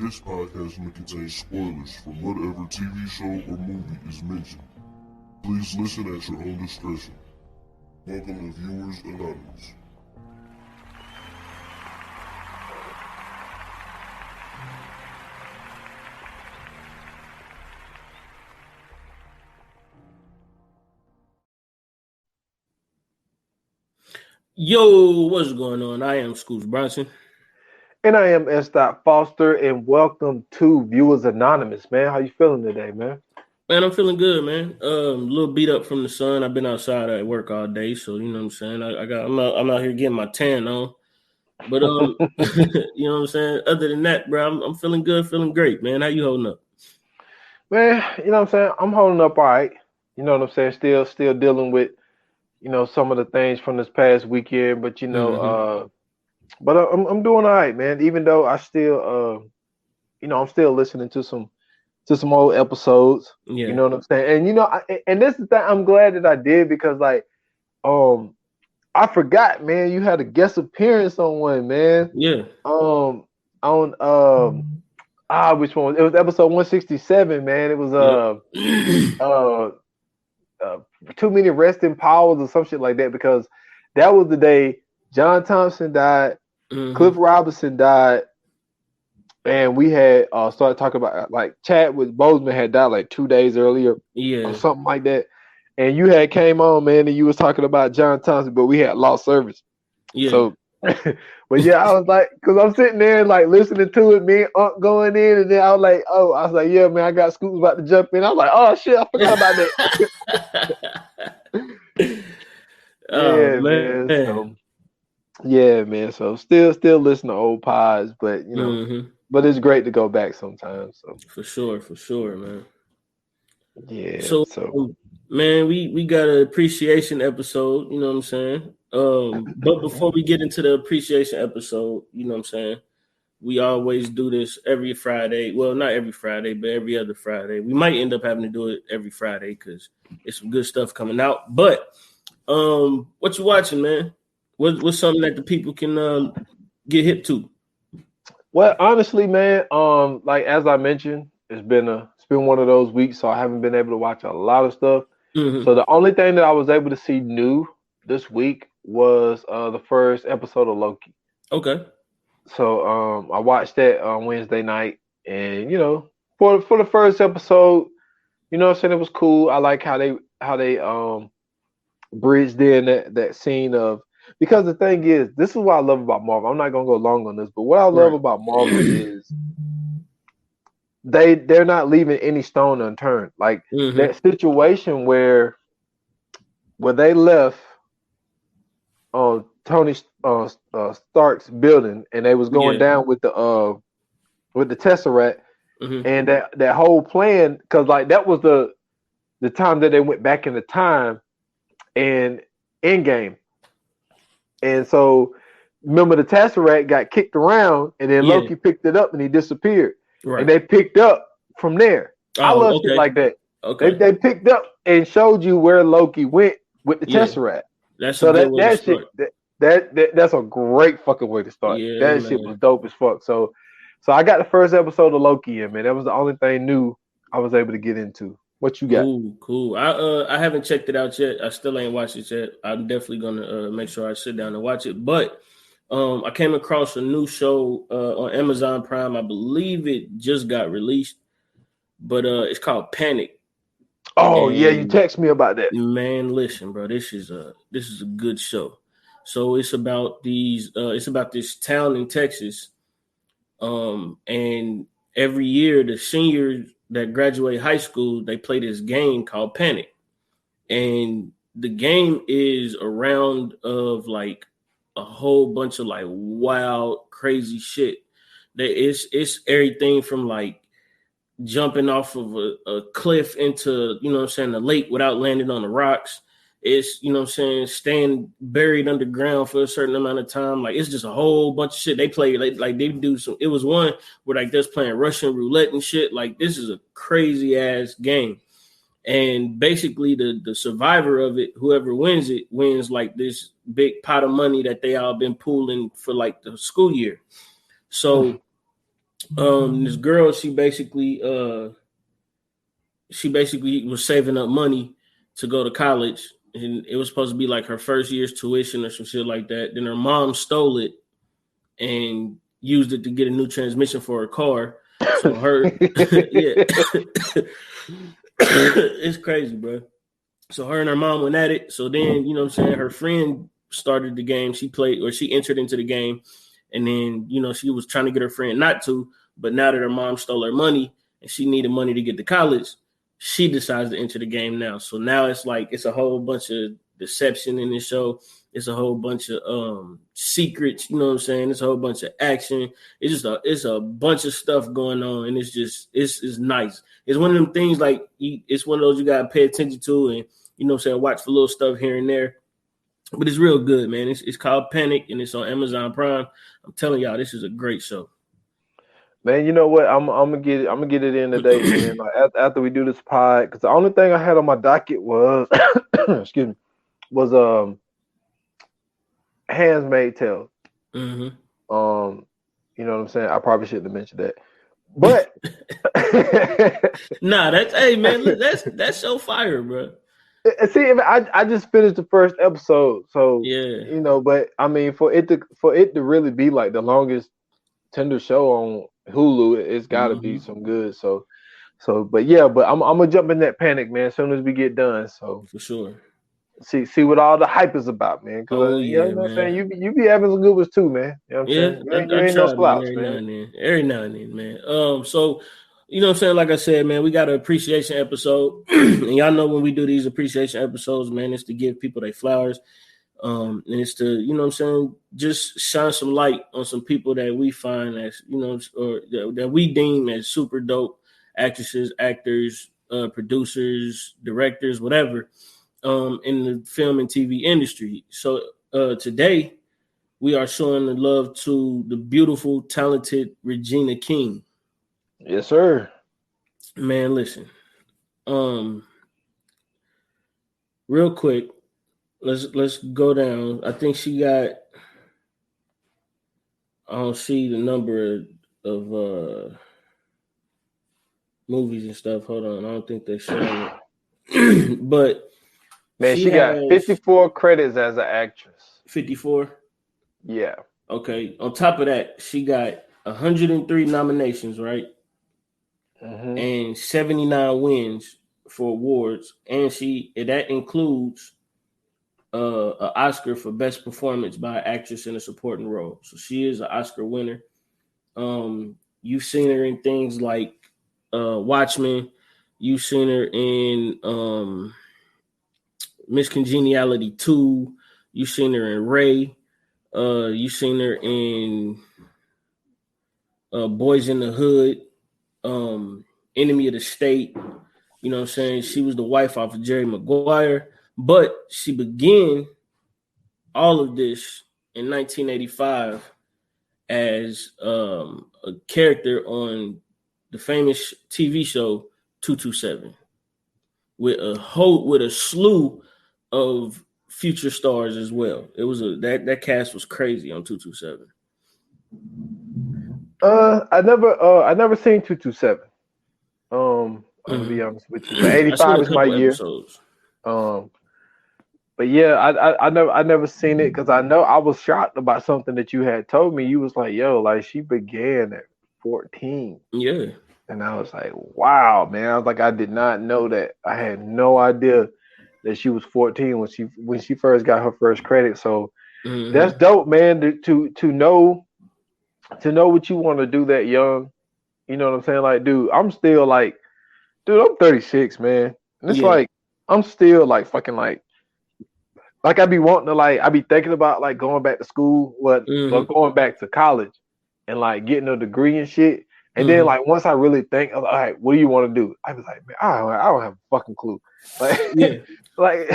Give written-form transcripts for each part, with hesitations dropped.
This podcast may contain spoilers from whatever TV show or movie is mentioned. Please listen at your own discretion. Welcome to Viewers Anonymous. Yo, what's going on? I am Scoots Bronson. And I am S. Foster, and welcome to Viewers Anonymous, man. How you feeling today, man? Man, I'm feeling good, man. A little beat up from the sun. I've been outside at work all day, so you know what I'm saying. I'm out here getting my tan on. But you know what I'm saying. Other than that, bro, I'm feeling good, feeling great, man. How you holding up? Man, you know what I'm saying. I'm holding up all right. You know what I'm saying. Still dealing with, some of the things from this past weekend, but but I'm doing all right, man. Even though I still, I'm still listening to some old episodes. Yeah. You know what I'm saying. And and this is the thing. I'm glad that I did because I forgot, man. You had a guest appearance on one, man. Yeah. Which one? It was episode 167, man. It was too many resting powers or some shit like that, because that was the day John Thompson died, Cliff Robinson died, and we had started talking about like Chadwick Boseman had died like 2 days earlier, or something like that. And you had came on, man, and you was talking about John Thompson, but we had lost service. Yeah. So, but yeah, I was like, because I'm sitting there like listening to it, me and Unc going in, and then I was like, yeah, man, I got Scoots about to jump in. I was like, oh shit, I forgot about that. Oh, man. So, yeah, man. So still listen to old pods, but but it's great to go back sometimes. So for sure, man. Yeah. So man, we got an appreciation episode, you know what I'm saying? But before we get into the appreciation episode, you know what I'm saying, we always do this every Friday. Well, not every Friday, but every other Friday. We might end up having to do it every Friday because it's some good stuff coming out. But what you watching, man? What's something that the people can get hip to? Well, honestly, man, like as I mentioned, it's been one of those weeks, so I haven't been able to watch a lot of stuff. So the only thing that I was able to see new this week was the first episode of Loki. Okay. So I watched that on Wednesday night, and for the first episode, what I'm saying, it was cool. I like how they bridged in that scene of, because the thing is, this is what I love about Marvel. I'm not gonna go long on this, but what I love about Marvel is they're not leaving any stone unturned. Like that situation where they left Tony Stark's building, and they was going down with the Tesseract, and that whole plan, because like that was the time that they went back in the time and Endgame. And so remember, the Tesseract got kicked around, and then Loki picked it up and he disappeared. Right. And they picked up from there. I love shit like that. Okay. They picked up and showed you where Loki went with the Tesseract. That's so that's a great fucking way to start. Yeah, that man. Shit was dope as fuck. So I got the first episode of Loki in, man. That was the only thing new I was able to get into. What you got? Cool. I haven't checked it out yet. I still ain't watched it yet. I'm definitely gonna make sure I sit down and watch it. But I came across a new show on Amazon Prime. I believe it just got released, but it's called Panic. Oh, and, yeah, you text me about that. Man, listen, bro, this is a good show. So it's about this town in Texas, and every year the seniors that graduate high school, they play this game called Panic, and the game is a round of like a whole bunch of like wild, crazy shit. It's everything from like jumping off of a cliff into, the lake without landing on the rocks. It's, staying buried underground for a certain amount of time. Like, it's just a whole bunch of shit. They play, like they do some, it was one where like they're playing Russian roulette and shit. Like, this is a crazy ass game. And basically the survivor of it, whoever wins it, wins like this big pot of money that they all been pooling for like the school year. So This girl, she basically was saving up money to go to college, and it was supposed to be like her first year's tuition or some shit like that. Then her mom stole it and used it to get a new transmission for her car. So her, yeah, it's crazy, bro. So her and her mom went at it. So then, you know what I'm saying, her friend started the game. She played, or she entered into the game. And then, you know, she was trying to get her friend not to. But now that her mom stole her money and she needed money to get to college, she decides to enter the game now. So now it's like it's a whole bunch of deception in this show. It's a whole bunch of secrets, you know what I'm saying? It's a whole bunch of action. It's a bunch of stuff going on, and it's nice. It's one of them things like it's one of those you gotta pay attention to, and you know what I'm saying, watch for little stuff here and there. But it's real good, man. It's called Panic, and it's on Amazon Prime. I'm telling y'all, this is a great show. Man, you know what? I'm gonna get it in today, man. Like, after we do this pod, because the only thing I had on my docket was, excuse me, was Handmaid's Tale. Mm-hmm. You know what I'm saying? I probably shouldn't have mentioned that, but nah, hey man, look, that's so fire, bro. See, I just finished the first episode, so yeah, you know. But I mean, for it to really be like the longest tender show on Hulu, it's got to be some good. So, but yeah, but I'm gonna jump in that Panic, man, as soon as we get done. So for sure. See what all the hype is about, man. Because you know what I'm saying, you be having some good ones too, man. You know what I'm saying? You ain't no slouch, man. Every now and then, man. So you know what I'm saying? Like I said, man, we got an appreciation episode. And y'all know when we do these appreciation episodes, man, it's to give people their flowers. And it's to, you know what I'm saying, just shine some light on some people that we find as, you know, or that we deem as super dope actresses, actors, producers, directors, whatever, in the film and TV industry. So today we are showing the love to the beautiful, talented Regina King. Yes, sir. Man, listen. Real quick, let's go down. I think she got. I don't see the number of movies and stuff. Hold on, I don't think they're showing it. But man, she got 54 credits as an actress. 54. Yeah. Okay. On top of that, she got 103 nominations, right? Mm-hmm. And 79 wins for awards, and that includes an Oscar for Best Performance by an Actress in a Supporting Role. So she is an Oscar winner. You've seen her in things like Watchmen. You've seen her in Miss Congeniality 2. You've seen her in Ray. You've seen her in Boys in the Hood, Enemy of the State. You know what I'm saying? She was the wife off of Jerry Maguire. But she began all of this in 1985 as a character on the famous TV show 227 with a slew of future stars as well. It was that cast was crazy on 227. I never seen 227. I'm gonna be honest with you. But 85 is my year. Episodes. But yeah, I never seen it because I know I was shocked about something that you had told me. You was like, yo, like she began at 14. Yeah. And I was like, wow, man. I was like, I did not know that. I had no idea that she was 14 when she first got her first credit. So that's dope, man. To know what you want to do that young. You know what I'm saying? Like, dude, I'm 36, man. And it's like I'm still like fucking like I be wanting to I be thinking about like going back to school, or going back to college and like getting a degree and shit. And then like once I really think, all right, what do you want to do? I was like, man, I don't have a fucking clue. Like,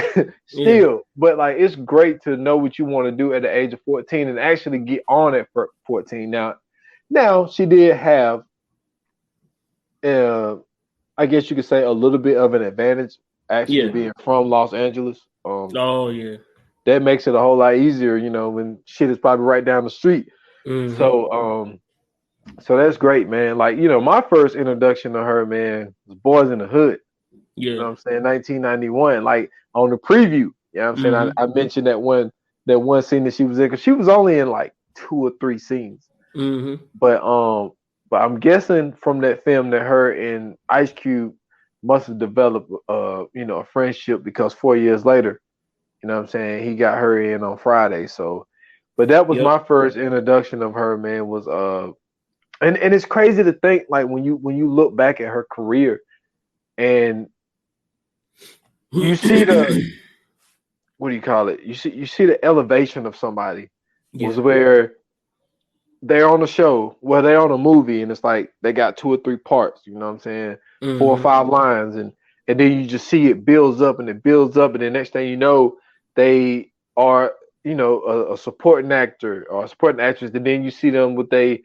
still, but like it's great to know what you want to do at the age of 14 and actually get on at 14. Now she did have, I guess you could say, a little bit of an advantage actually being from Los Angeles. That makes it a whole lot easier, you know, when shit is probably right down the street. So So that's great, man. Like, my first introduction to her, man, was Boys in the Hood. Yeah. You know what I'm saying? 1991. Like on the preview. You know what I'm saying? Mm-hmm. I mentioned that one scene that she was in, because she was only in like 2 or 3 scenes. Mm-hmm. But I'm guessing from that film that her and Ice Cube must have developed a friendship, because 4 years later, you know what I'm saying, he got her in on Friday. So but that was Yep. my first introduction of her, man, was and it's crazy to think, like, when you look back at her career and you see the what do you call it? You see the elevation of somebody, Yeah. was where they're on a show, well, they're on a movie, and it's like they got 2 or 3 parts, you know what I'm saying? 4 or 5 lines, and then you just see it builds up and it builds up, and the next thing you know, they are, a supporting actor or a supporting actress, and then you see them with you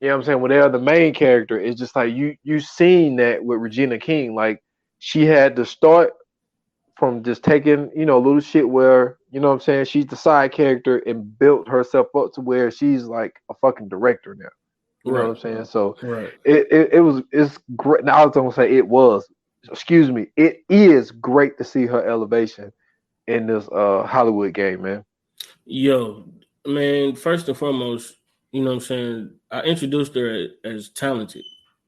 know what I'm saying, when they're the main character. It's just like you seen that with Regina King. Like, she had to start from just taking, little shit where, you know what I'm saying, she's the side character, and built herself up to where she's like a fucking director now. You know what I'm saying? So Right. it's great. Now I was gonna say it is great to see her elevation in this Hollywood game, man. Yo, man, first and foremost, you know what I'm saying, I introduced her as talented.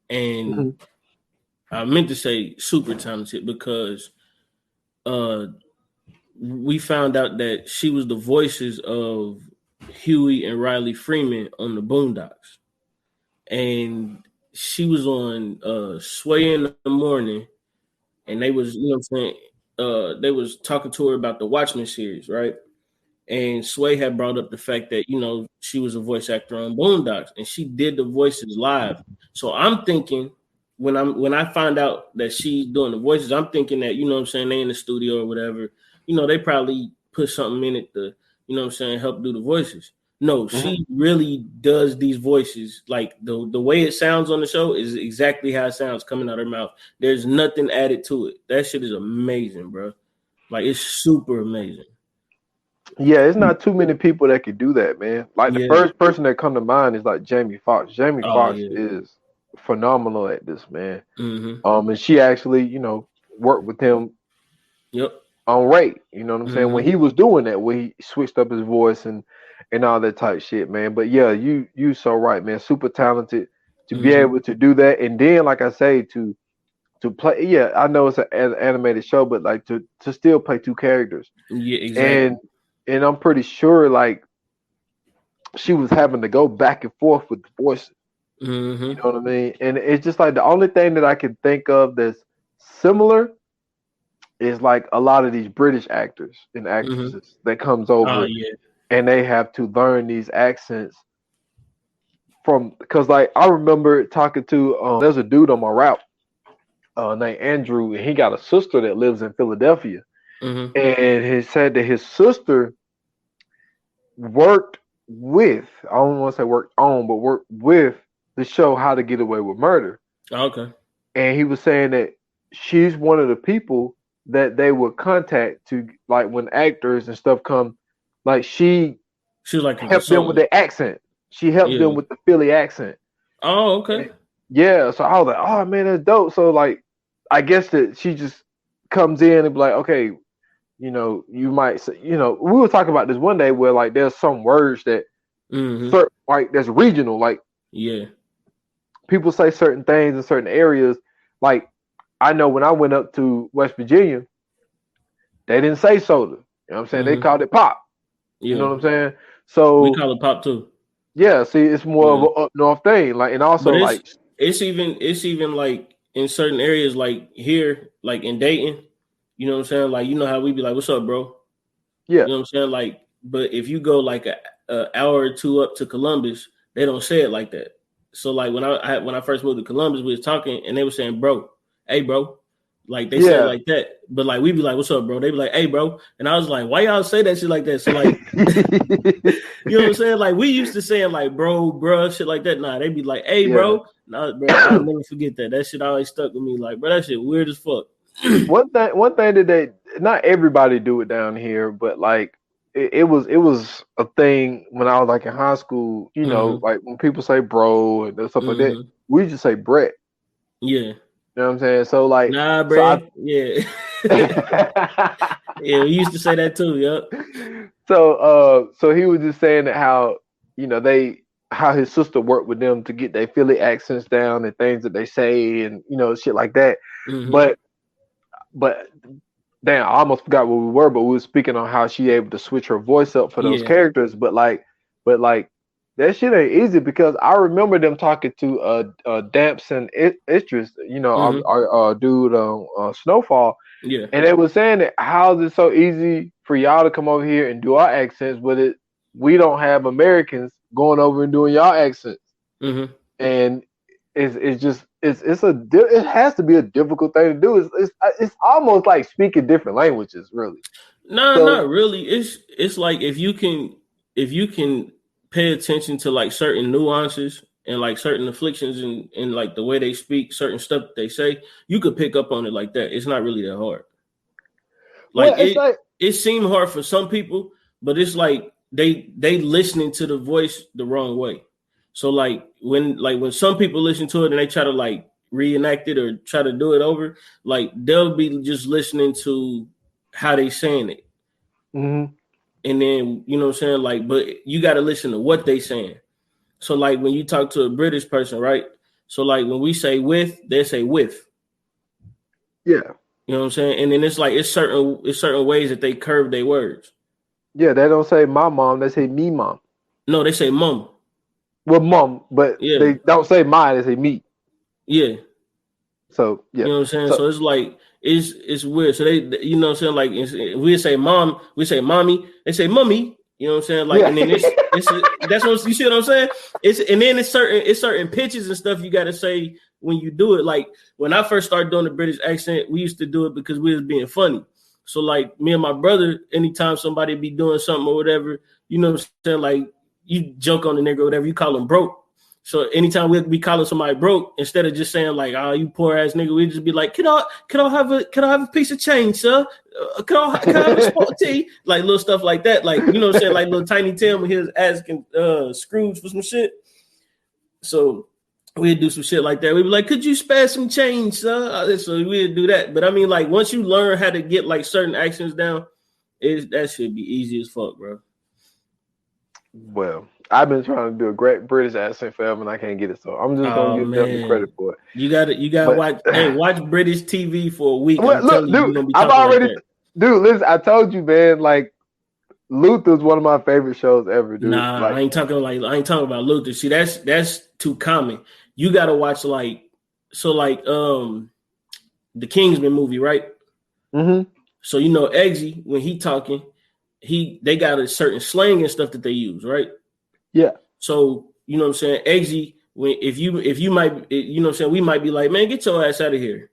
And I meant to say super talented, because we found out that she was the voices of Huey and Riley Freeman on the Boondocks. And she was on Sway in the Morning, and they was, you know what I'm saying, they was talking to her about the Watchmen series, right? And Sway had brought up the fact that, she was a voice actor on Boondocks, and she did the voices live. So I'm thinking, when I find out that she's doing the voices, I'm thinking that, you know what I'm saying, they in the studio or whatever, they probably put something in it to, you know what I'm saying, help do the voices. No, she really does these voices. Like, the way it sounds on the show is exactly how it sounds coming out of her mouth. There's nothing added to it. That shit is amazing, bro. Like, it's super amazing. Yeah, it's not too many people that could do that, man. Like, the Yeah. first person that come to mind is like Jamie Foxx. Jamie Oh, Foxx yeah. is phenomenal at this, man. Mm-hmm. And she actually, worked with him Yep. on Ray. You know what I'm saying? Mm-hmm. When he was doing that, when he switched up his voice and all that type shit, man. But yeah, you so right, man. Super talented to be able to do that, and then, like I say, to play. Yeah, I know it's an animated show, but like to still play 2 characters. Yeah, exactly. And I'm pretty sure, like, she was having to go back and forth with the voices. Mm-hmm. You know what I mean? And it's just like the only thing that I can think of that's similar is like a lot of these British actors and actresses that comes over, and they have to learn these accents because, like, I remember talking to there's a dude on my route named Andrew, and he got a sister that lives in Philadelphia, and he said that his sister worked with, I don't want to say worked on, but worked with the show How to Get Away with Murder. Okay. And he was saying that she's one of the people that they would contact to, like, when actors and stuff come, like, she was like helped them with the accent. She helped them with the Philly accent. Oh, okay. Yeah, so I was like, oh man, that's dope. So, like, I guess that she just comes in and be like, okay, you might say, we were talking about this one day where, like, there's some words that like, that's regional. Like, people say certain things in certain areas. Like, I know when I went up to West Virginia, they didn't say soda. You know what I'm saying? They called it pop. You know what I'm saying? So we call it pop too. Yeah, see, it's more of an up north thing. Like, and also, but it's even like in certain areas, like here, like in Dayton, you know what I'm saying? Like, you know how we be like, "What's up, bro?" Yeah. You know what I'm saying? Like, but if you go like a hour or 2 up to Columbus, they don't say it like that. So, like, when I first moved to Columbus, we was talking and they were saying, "Bro, hey, bro." Like, they say it like that, but like we be like, "What's up, bro?" They be like, "Hey, bro," and I was like, "Why y'all say that shit like that?" So, like, you know what I'm saying? Like, we used to saying like, "Bro, bruh," shit like that. Nah, they be like, "Hey, bro." Nah, bro, I'll never forget that. That shit always stuck with me. Like, bro, that shit weird as fuck. One thing that not everybody do it down here, but like it was a thing when I was like in high school. You know, like when people say bro and stuff like that, we just say Brett. Yeah. You know what I'm saying? So like, nah, Brett. Yeah. Yeah, we used to say that too. Yep. So he was just saying that how how his sister worked with them to get their Philly accents down and things that they say and shit like that. But damn, I almost forgot what we were, but we were speaking on how she able to switch her voice up for those characters. But that shit ain't easy because I remember them talking to Damson Idris, our dude Snowfall. Yeah. And they were saying that how is it so easy for y'all to come over here and do our accents, but we don't have Americans going over and doing y'all accents. And it has to be a difficult thing to do. It's almost like speaking different languages, really. No, not really. It's like if you can pay attention to like certain nuances and like certain afflictions and like the way they speak, certain stuff that they say, you could pick up on it like that. It's not really that hard. Like it seemed hard for some people, but it's like they listening to the voice the wrong way. So like when some people listen to it and they try to like reenact it or try to do it over, like they'll be just listening to how they saying it. And then, you know what I'm saying? Like, but you got to listen to what they saying. So like when you talk to a British person, right? So like when we say with, they say with. Yeah. You know what I'm saying? And then it's like it's certain ways that they curve their words. Yeah, they don't say my mom, they say me mom. No, they say mom. Well, mom, but they don't say my, they say me. Yeah. So yeah. You know what I'm saying? So it's like it's weird. So they, you know what I'm saying? Like we say mom, we say mommy, they say mummy. You know what I'm saying? Like, and then it's that's what you see what I'm saying? And then it's certain pitches and stuff you got to say when you do it. Like when I first started doing the British accent, we used to do it because we was being funny. So like me and my brother, anytime somebody be doing something or whatever, you know what I'm saying? Like you joke on the nigga or whatever, you call him broke. So anytime we'd be calling somebody broke, instead of just saying like, "Oh, you poor ass nigga," we just be like, "Can I have a piece of change, sir? Can I have a spot of tea?" Like little stuff like that. Like, you know what I'm saying? Like little Tiny Tim when he was asking Scrooge for some shit. So we'd do some shit like that. We'd be like, "Could you spare some change, sir?" So we'd do that. But I mean, like once you learn how to get like certain accents down, that should be easy as fuck, bro. Well, I've been trying to do a great British accent forever, and I can't get it. So I'm just gonna give them the credit for it. You gotta watch British TV for a week. I'm telling you, you're gonna be talking like that. Dude, listen, I told you, man. Like Luther's one of my favorite shows ever, dude. Nah, I ain't talking about Luther. See, that's too common. You gotta watch the Kingsman movie, right? So you know Eggsy, when he talking, they got a certain slang and stuff that they use, right? Yeah. So you know what I'm saying, Eggsy, if you might, you know what I'm saying, we might be like, man, get your ass out of here,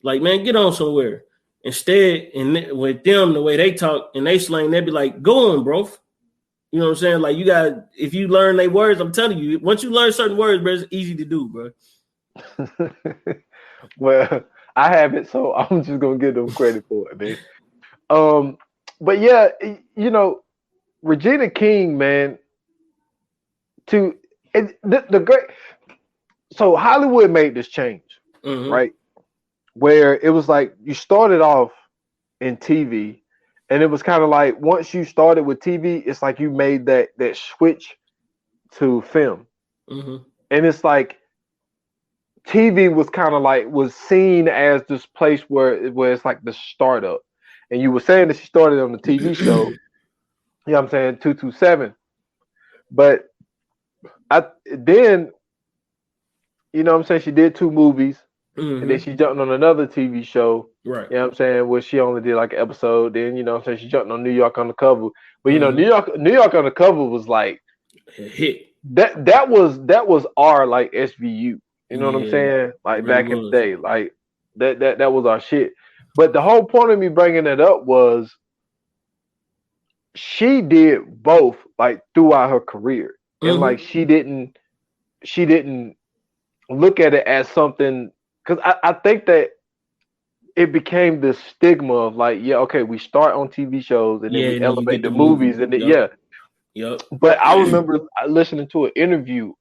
like, man, get on somewhere. Instead, and with them, the way they talk and they slang, they'd be like, go on, bro. You know what I'm saying? Like if you learn their words, I'm telling you, once you learn certain words, bro, it's easy to do, bro. Well, I haven't, so I'm just gonna give them credit for it, man. But yeah, you know, Regina King, man. The great. So Hollywood made this change, right? Where it was like you started off in TV, and it was kind of like once you started with TV, it's like you made that switch to film, and it's like TV was kind of like was seen as this place where it's like the startup. And you were saying that she started on the TV show, you know what I'm saying, 227. But then, you know what I'm saying, she did 2 movies, and then she jumped on another TV show, right? You know what I'm saying, where she only did like an episode. Then, you know what I'm saying, she jumped on New York Undercover. But, you know, New York Undercover was like, a hit. That was our like SVU. You know what I'm saying? Like back in the day, like that was our shit. But the whole point of me bringing it up was she did both like throughout her career, and like she didn't look at it as something, because I think that it became this stigma of like, yeah, okay, we start on TV shows and then we and then you elevate get the the movie. movies and then yeah. Yep. But I remember listening to an interview.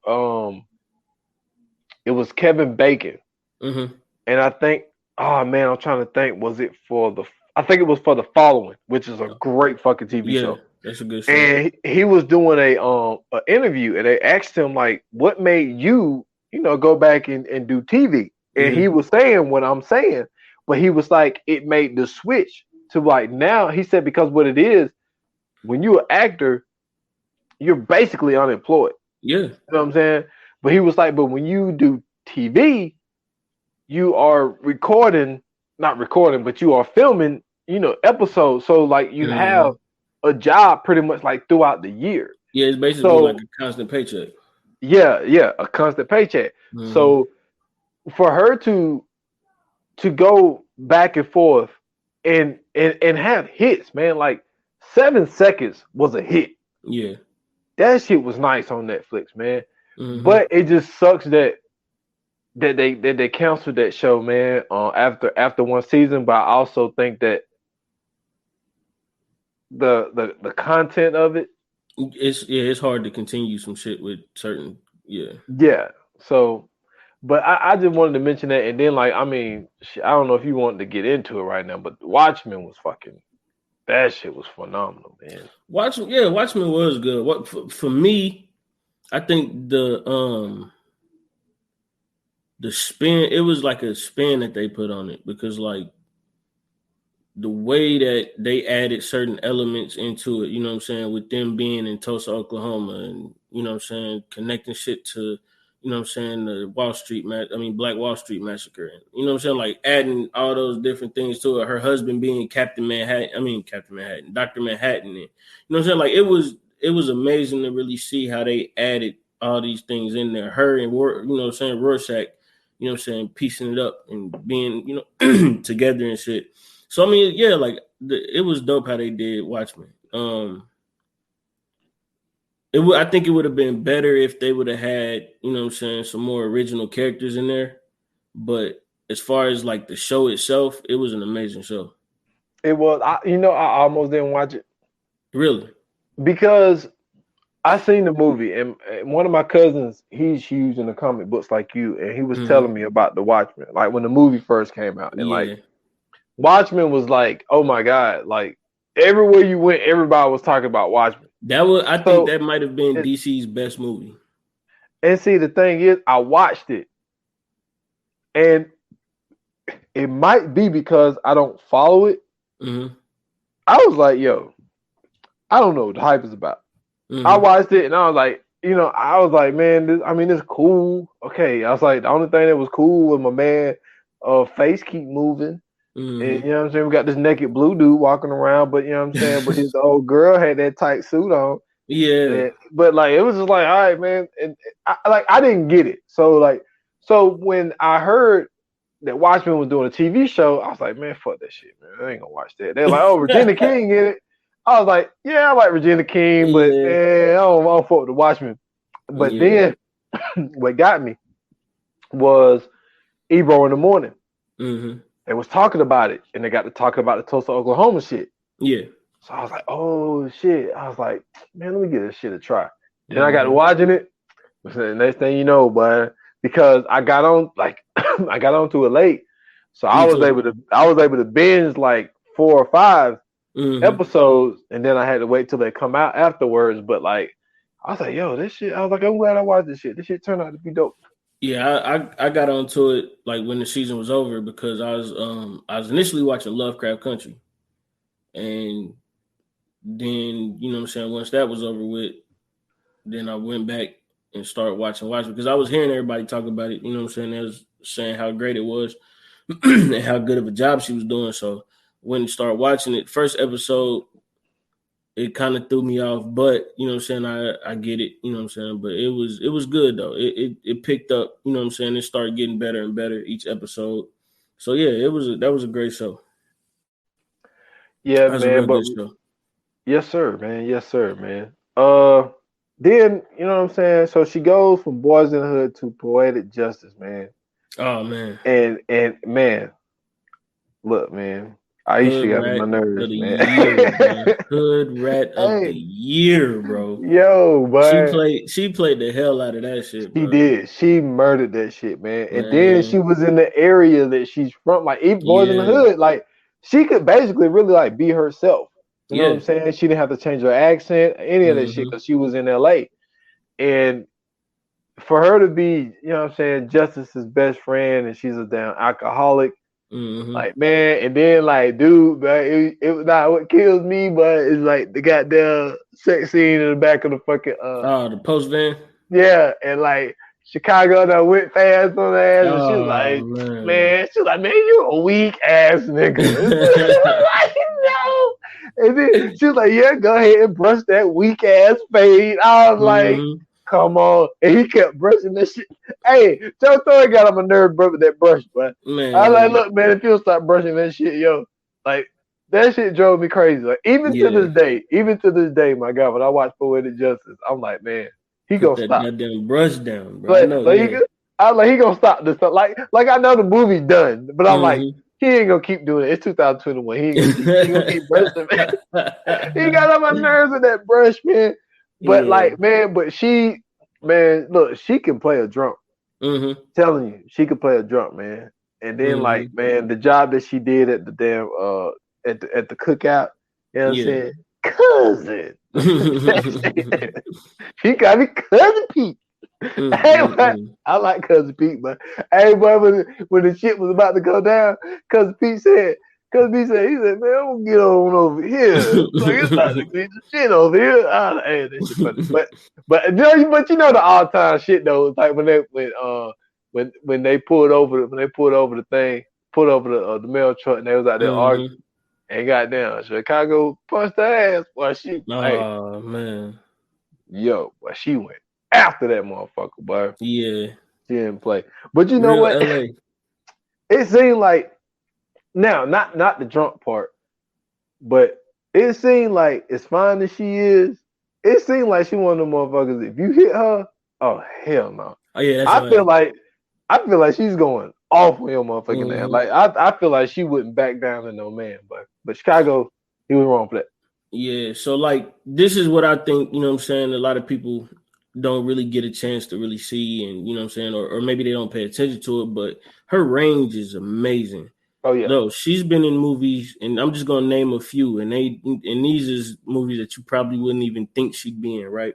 It was Kevin Bacon, Mm-hmm. and I think, oh man, I'm trying to think. Was it for the? I think it was for The Following, which is a great fucking TV Yeah, show. that's a good show. And he was doing a interview, and they asked him like, "What made you, go back and do TV?" And he was saying what I'm saying, but he was like, it made the switch to like now. He said because what it is, when you're an actor, you're basically unemployed. Yeah. You know what I'm saying? But he was like, but when you do TV, you are not recording, but you are filming, episodes. So like you have a job pretty much like throughout the year. Yeah, it's basically like a constant paycheck. Yeah, a constant paycheck. So for her to go back and forth and have hits, man, like 7 seconds was a hit. Yeah. That shit was nice on Netflix, man. But it just sucks that they canceled that show, man. After one season, but I also think that the content of it, it's hard to continue some shit with certain So, but I just wanted to mention that, and then like I mean, I don't know if you wanted to get into it right now, but Watchmen was fucking. That shit was phenomenal, man. Watchmen was good. What for me, I think the spin, it was like a spin that they put on it because like the way that they added certain elements into it, you know what I'm saying, with them being in Tulsa, Oklahoma, and you know what I'm saying, connecting shit to, you know what I'm saying, the Black Wall Street massacre, and you know what I'm saying, like adding all those different things to it. Her husband being Dr. Manhattan, and you know what I'm saying, like it was amazing to really see how they added all these things in there. Her and you know what I'm saying, Rorschach, you know what I'm saying, piecing it up and being, you know, together and shit. So I mean, yeah, like it was dope how they did Watchmen. I think it would have been better if they would have had, you know what I'm saying, some more original characters in there. But as far as like the show itself, it was an amazing show. It was, I almost didn't watch it. Really? Because I seen the movie, and one of my cousins, he's huge in the comic books like you, and he was telling me about the Watchmen, like when the movie first came out, and like Watchmen was like, oh my god, like everywhere you went, everybody was talking about Watchmen. I think that might have been DC's best movie. And see, the thing is, I watched it, and it might be because I don't follow it. I was like, yo, I don't know what the hype is about. I watched it and I was like, man, it's cool. Okay. I was like, the only thing that was cool was my man face keep moving. And you know what I'm saying? We got this naked blue dude walking around, but you know what I'm saying? But his old girl had that tight suit on. Yeah. But like it was just like, all right, man. And I didn't get it. So when I heard that Watchmen was doing a TV show, I was like, man, fuck that shit, man. I ain't gonna watch that. They're like, oh, Regina King in it. I was like, yeah, I like Regina King, but man, I don't fuck with the Watchmen. But then what got me was Ebro in the morning. They was talking about it, and they got to talking about the Tulsa, Oklahoma shit. Yeah. So I was like, oh shit. I was like, man, let me give this shit a try. Then I got to watching it. The next thing you know, but because I got on to it late, so I was able to binge like 4 or 5 episodes, and then I had to wait till they come out afterwards. But like, I was like, yo, this shit. I was like, I'm glad I watched this shit. This shit turned out to be dope. Yeah, I got onto it like when the season was over because I was initially watching Lovecraft Country, and then you know what I'm saying, once that was over with, then I went back and started watching because I was hearing everybody talk about it. You know what I'm saying? They was saying how great it was and how good of a job she was doing. So when I started watching it, first episode, it kind of threw me off, but you know what I'm saying, I get it, you know what I'm saying, but it was good though. It picked up, you know what I'm saying, it started getting better and better each episode. So yeah, that was a great show. Yeah, man, but yes sir, man. Then you know what I'm saying, so she goes from Boys in the Hood to Poetic Justice, man. Oh man. And man, Look, man. Aisha Hood got on rat my of nerves, the man. year, bro. Hood rat of the Hey, year, bro. yo, boy. She played the hell out of that shit, She bro. did. She murdered that shit, man. And then she Man, was in the area that she's from, like even Boys in the yeah, Hood. Like she could basically really like be herself. You know what yeah. I'm saying? She didn't have to change her accent, any of that shit, Mm-hmm. because she was in LA. And for her to be, you know what I'm saying, Justice's best friend, and she's a damn alcoholic. Mm-hmm. Like, man, and then like, dude, but it was not what kills me, but it's like the goddamn sex scene in the back of the fucking Oh, the post van. yeah, and like Chicago that went fast on her ass, and she was Oh like, man. man, she was like, man, you a weak ass nigga. Like, no. And then she was like, yeah, go ahead and brush that weak ass fade. I was like, Mm-hmm. come on. And he kept brushing that shit. Hey, Joe Thorne got on my nerve, bro, with that brush, but I was like, Man, look, man, if you'll stop brushing that shit, yo, like that shit drove me crazy. Like yeah. even to this day, my God, when I watch Poetic Justice, I'm like, man, he Put gonna that stop. goddamn brush down, bro. I Like, know, like he, yeah. could- I like he gonna stop this stuff. Like I know the movie's done, but I'm like, Mm-hmm. he ain't gonna keep doing it. It's 2021. He ain't gonna keep brushing, man. He got on my nerves with that brush, man. But Yeah. like, man, but she, man, look, she can play a drunk. Mm-hmm. Telling you, she could play a drunk, man. And then like, Mm-hmm. man, the job that she did at the damn at the cookout, you know what I'm Yeah. saying? Cousin. She got me cousin Pete. Hey, man, Mm-mm-mm. I like cousin Pete, but hey, boy, when the shit was about to go down, cousin Pete said, he said, man, I'm gonna get on over here. Like it's about to get the shit over here. I was like, hey, that shit funny. But you know the all time shit though, it's like when they pulled over the thing, pulled over the mail truck and they was out there arguing. Mm-hmm. And goddamn, Chicago punched her ass. Boy, hey, Oh man. boy, she went after that motherfucker, boy. Yeah. She didn't play. But you know Real what? LA. It seemed like now, not the drunk part, but it seemed like as fine as she is, it seemed like she one of them motherfuckers. If you hit her, oh hell no. Oh yeah, that's I your feel ass. like I feel like she's going off on your motherfucking ass. Mm-hmm. Like I feel like she wouldn't back down to no man, but Chicago, he was wrong for that. Yeah, so like this is what I think, you know what I'm saying, a lot of people don't really get a chance to really see, and you know what I'm saying, or maybe they don't pay attention to it, but her range is amazing. Oh yeah. Though she's been in movies, and I'm just gonna name a few, and these is movies that you probably wouldn't even think she'd be in, right?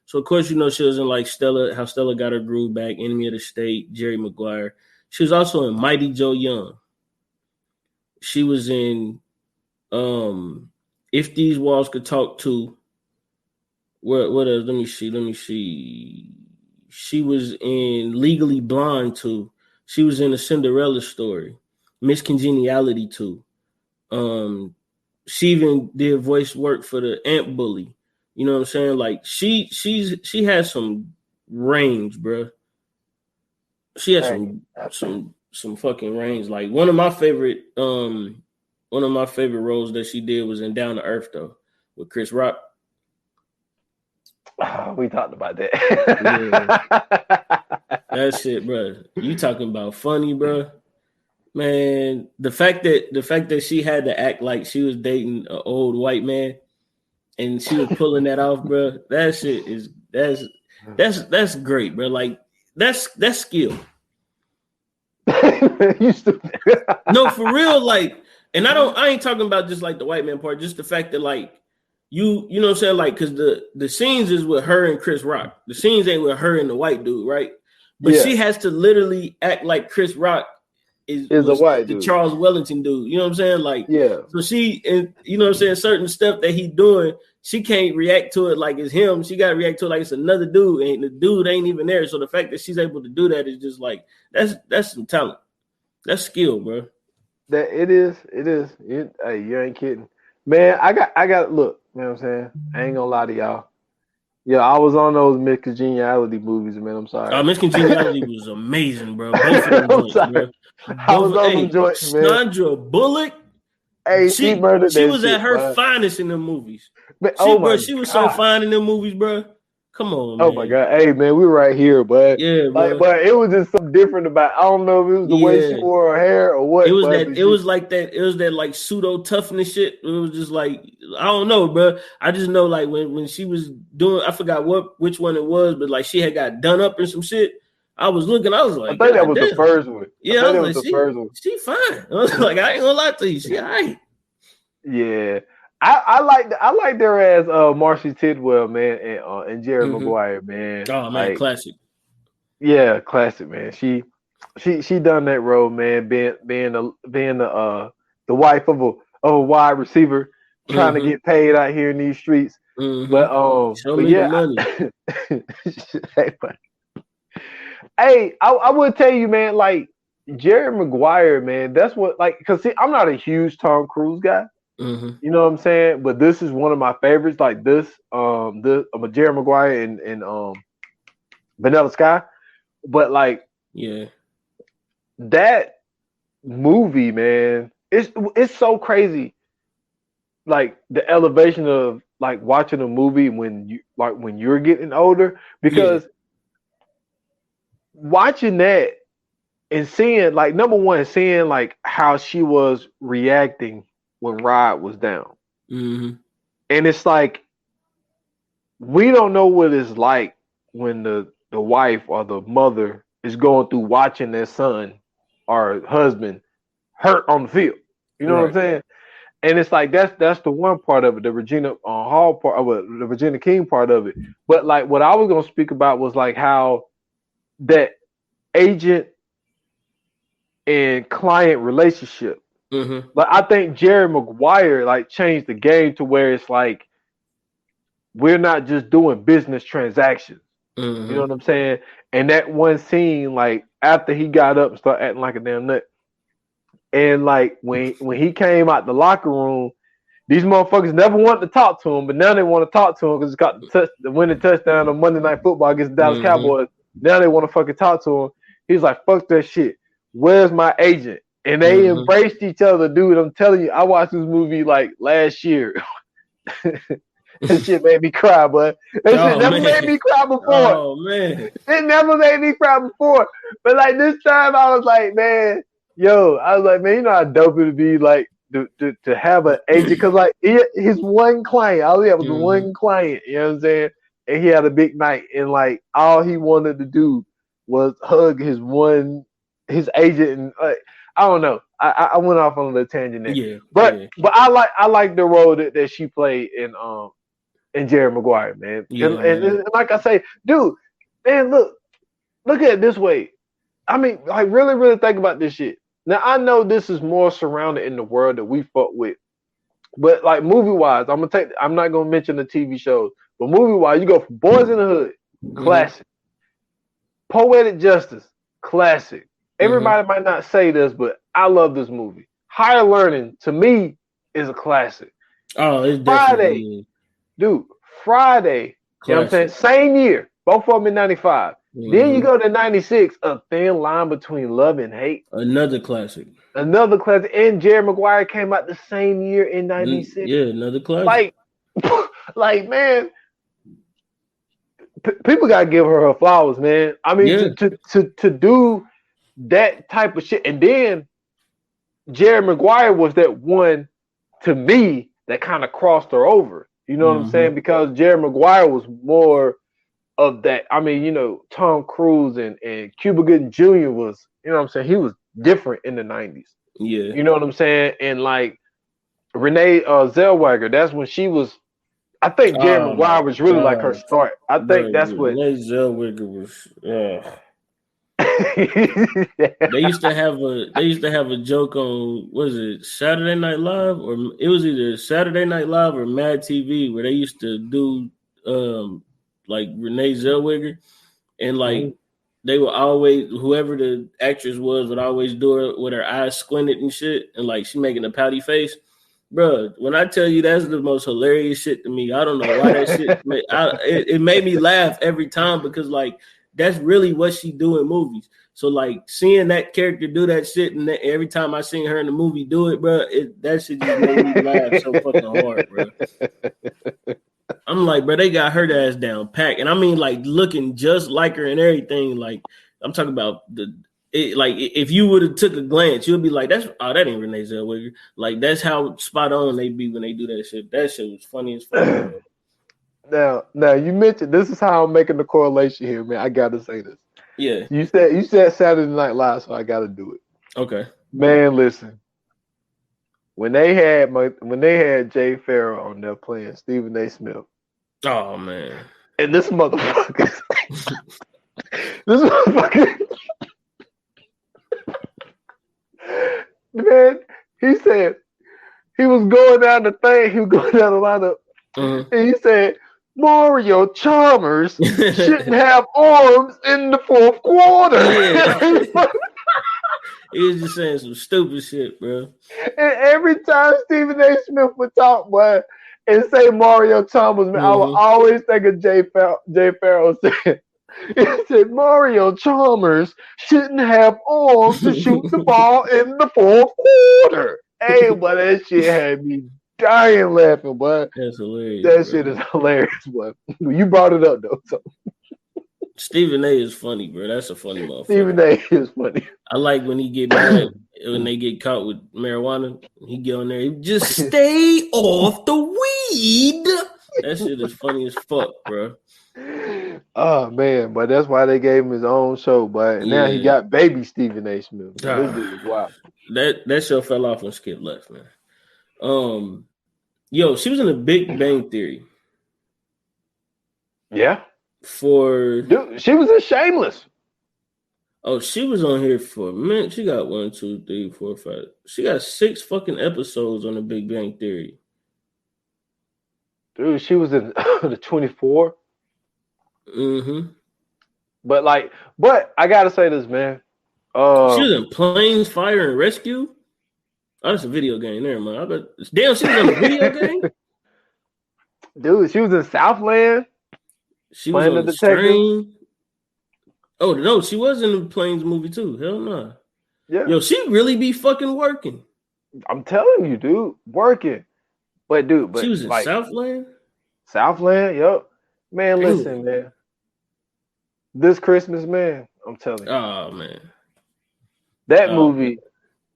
So of course, you know, she was in like Stella, How Stella Got Her Groove Back, Enemy of the State, Jerry Maguire. She was also in Mighty Joe Young. She was in If These Walls Could Talk Too. What else? Let me see. She was in Legally Blonde too. She was in A Cinderella Story, Miss Congeniality too. She even did voice work for the Ant Bully. You know what I'm saying? Like she has some range, bro. She has Hey, some fucking range. Like one of my favorite roles that she did was in Down to Earth though with Chris Rock. we talked about that. Yeah. That shit, bro. You talking about funny, bro? Man, the fact that she had to act like she was dating an old white man, and she was pulling that off, bro. That shit is that's great, bro. Like that's skill. You stupid. No, for real. Like, and I ain't talking about just like the white man part. Just the fact that like you know what I'm saying, like because the scenes is with her and Chris Rock. The scenes ain't with her and the white dude, right? But she has to literally act like Chris Rock is a white the dude. Charles Wellington dude. You know what I'm saying? Like, Yeah. So she, and you know what I'm saying, certain stuff that he doing, she can't react to it like it's him. She got to react to it like it's another dude, and the dude ain't even there. So the fact that she's able to do that is just like that's some talent. That's skill, bro. That it is. Hey, you ain't kidding, man. I got. Look, you know what I'm saying. I ain't gonna lie to y'all. Yeah, I was on those Miss Congeniality movies, man. I'm sorry. Miss Congeniality was amazing, bro. Both of them I'm joints, sorry. bro. I was on them joints, man. Sandra Bullock. Hey, she murdered she that was shit, at her bro. finest in them movies. Man, oh my She was so God. fine in them movies, bro. Come on, Oh man. my God. Hey man, we were right here, but Yeah, like, bro. but it was just something different about, I don't know if it was the way she wore her hair or what. It was that like pseudo toughness shit. It was just like, I don't know, bro. I just know like when she was doing, I forgot which one it was, but like she had got done up in some shit. I was looking, I was like, I think that was damn. the first one. Yeah, I was like, she fine. I was like, I ain't gonna lie to you, she all right. Yeah. I liked her as Marcy Tidwell, man, and Jerry Maguire, man. Oh man, like, classic. Yeah, classic, man. She done that role, man, being the wife of a wide receiver trying to get paid out here in these streets. But show me the money. Hey, I would tell you, man, like Jerry Maguire, man, that's what, like, because see, I'm not a huge Tom Cruise guy. You know what I'm saying? But this is one of my favorites. Like this, Jerry Maguire and Vanilla Sky. But like, yeah, that movie, man, it's so crazy. Like the elevation of like watching a movie when you're getting older, because watching that and seeing, like, number one, seeing like how she was reacting when Rod was down. And it's like, we don't know what it's like when the wife or the mother is going through watching their son or husband hurt on the field. You know what I'm saying? And it's like, that's the one part of it, the Regina Hall part of it, the Regina King part of it. But like, what I was gonna speak about was like how that agent and client relationship. But I think Jerry Maguire like changed the game to where it's like, we're not just doing business transactions. You know what I'm saying? And that one scene, like after he got up and started acting like a damn nut, and like when he came out the locker room, these motherfuckers never wanted to talk to him, but now they want to talk to him because he got the winning touchdown on Monday Night Football against the Dallas Cowboys. Now they want to fucking talk to him. He's like, fuck that shit. Where's my agent? And they embraced each other, dude. I'm telling you, I watched this movie like last year. That shit made me cry, but that shit never made me cry before. Oh man, it never made me cry before. But like this time, I was like, man, I was like, man, you know how dope it would be, like to have an agent, because like his one client, all he had was one client. You know what I'm saying? And he had a big night, and like all he wanted to do was hug his agent, and like, I don't know. I went off on a little tangent there. But I like the role that she played in Jerry Maguire, man. And like I say, dude, man, look at it this way. I mean, like, really, really think about this shit. Now, I know this is more surrounded in the world that we fuck with, but like movie-wise, I'm not gonna mention the TV shows, but movie-wise, you go from Boys in the Hood, classic. Poetic Justice, classic. Everybody might not say this, but I love this movie. Higher Learning, to me, is a classic. Oh, it's definitely Dude, Friday, classic. You know what I'm saying? Same year, both of them in 95. Then you go to 96, A Thin Line Between Love and Hate. Another classic. And Jerry Maguire came out the same year in 96. Yeah, another classic. Like man, people gotta give her flowers, man. I mean, to do that type of shit. And then Jerry Maguire was that one, to me, that kind of crossed her over. You know what I'm saying? Because Jerry Maguire was more of that. I mean, Tom Cruise and Cuba Gooding Jr. was, you know what I'm saying? He was different in the 90s. Yeah. You know what I'm saying? And like Renee Zellweger, that's when she was, I think Jerry Maguire was really like her start. I think that's what. Renee Zellweger was, They used to have a joke on, was it Saturday Night Live, or it was either Saturday Night Live or Mad TV, where they used to do like Renee Zellweger, and like they would always, whoever the actress was would always do it with her eyes squinted and shit, and like she making a pouty face. Bro, when I tell you that's the most hilarious shit to me, I don't know why that shit. It made me laugh every time, because like that's really what she do in movies. So like seeing that character do that shit, and every time I seen her in the movie do it, bro, that shit just made me laugh so fucking hard, bro. I'm like, bro, they got her ass down pack, and I mean, like, looking just like her and everything. Like, I'm talking about like, if you would have took a glance, you'd be like, that ain't Renee Zellweger. Like, that's how spot on they be when they do that shit. That shit was funny as fuck. Now, you mentioned this is how I'm making the correlation here, man. I gotta say this. Yeah. You said Saturday Night Live, so I gotta do it. Okay. Man, listen. When they had Jay Farrell on there playing Stephen A. Smith. Oh man. And this motherfucker. This motherfucker. Man, he said he was going down the thing, he was going down the lineup, and he said Mario Chalmers shouldn't have arms in the fourth quarter. Yeah. He was just saying some stupid shit, bro. And every time Stephen A. Smith would talk, boy, and say Mario Chalmers, man, I would always think of Jay Farrell saying, he said Mario Chalmers shouldn't have arms to shoot the ball in the fourth quarter. Hey, but that shit had me dying laughing, boy. That's hilarious. That shit is hilarious, boy. You brought it up though. So. Stephen A. is funny, bro. That's a funny motherfucker. Stephen A. is funny. I like when he get mad when they get caught with marijuana. He get on there, he just stay off the weed. That shit is funny as fuck, bro. Oh man, but that's why they gave him his own show, but now he got baby Stephen A. Smith. This dude is wild. That show fell off when Skip left, man. Yo, she was in the Big Bang Theory. Yeah. Dude, she was in Shameless. Oh, she was on here for a minute. She got 1, 2, 3, 4, 5. She got 6 fucking episodes on the Big Bang Theory. Dude, she was in the 24. Mm-hmm. But I gotta say this, man. She was in Planes, Fire, and Rescue. Oh, that's a video game there, man. I bet. Damn, she was in a video game. Dude, she was in Southland. She was on the Strain. Oh no, she was in the Planes movie too. Hell no. Nah. Yeah. Yo, she really be fucking working. I'm telling you, dude, working. But she was in Southland. Southland, yep. Man, listen, man. This Christmas, man, I'm telling you. Oh man, that movie.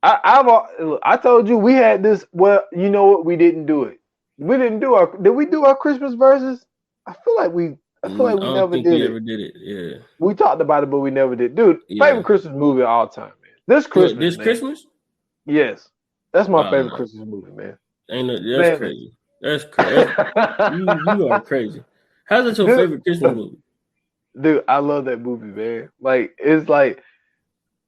I told you we had this. Well, you know what? We didn't do it. Did we do our Christmas verses? I feel like we never did it. Never did it. Yeah. We talked about it, but we never did. Dude, favorite Christmas movie of all time, man. This Christmas. Christmas? Yes. That's my favorite Christmas movie, man. That's crazy. That's crazy. You are crazy. How's it your favorite Christmas movie? Dude, I love that movie, man. Like, it's like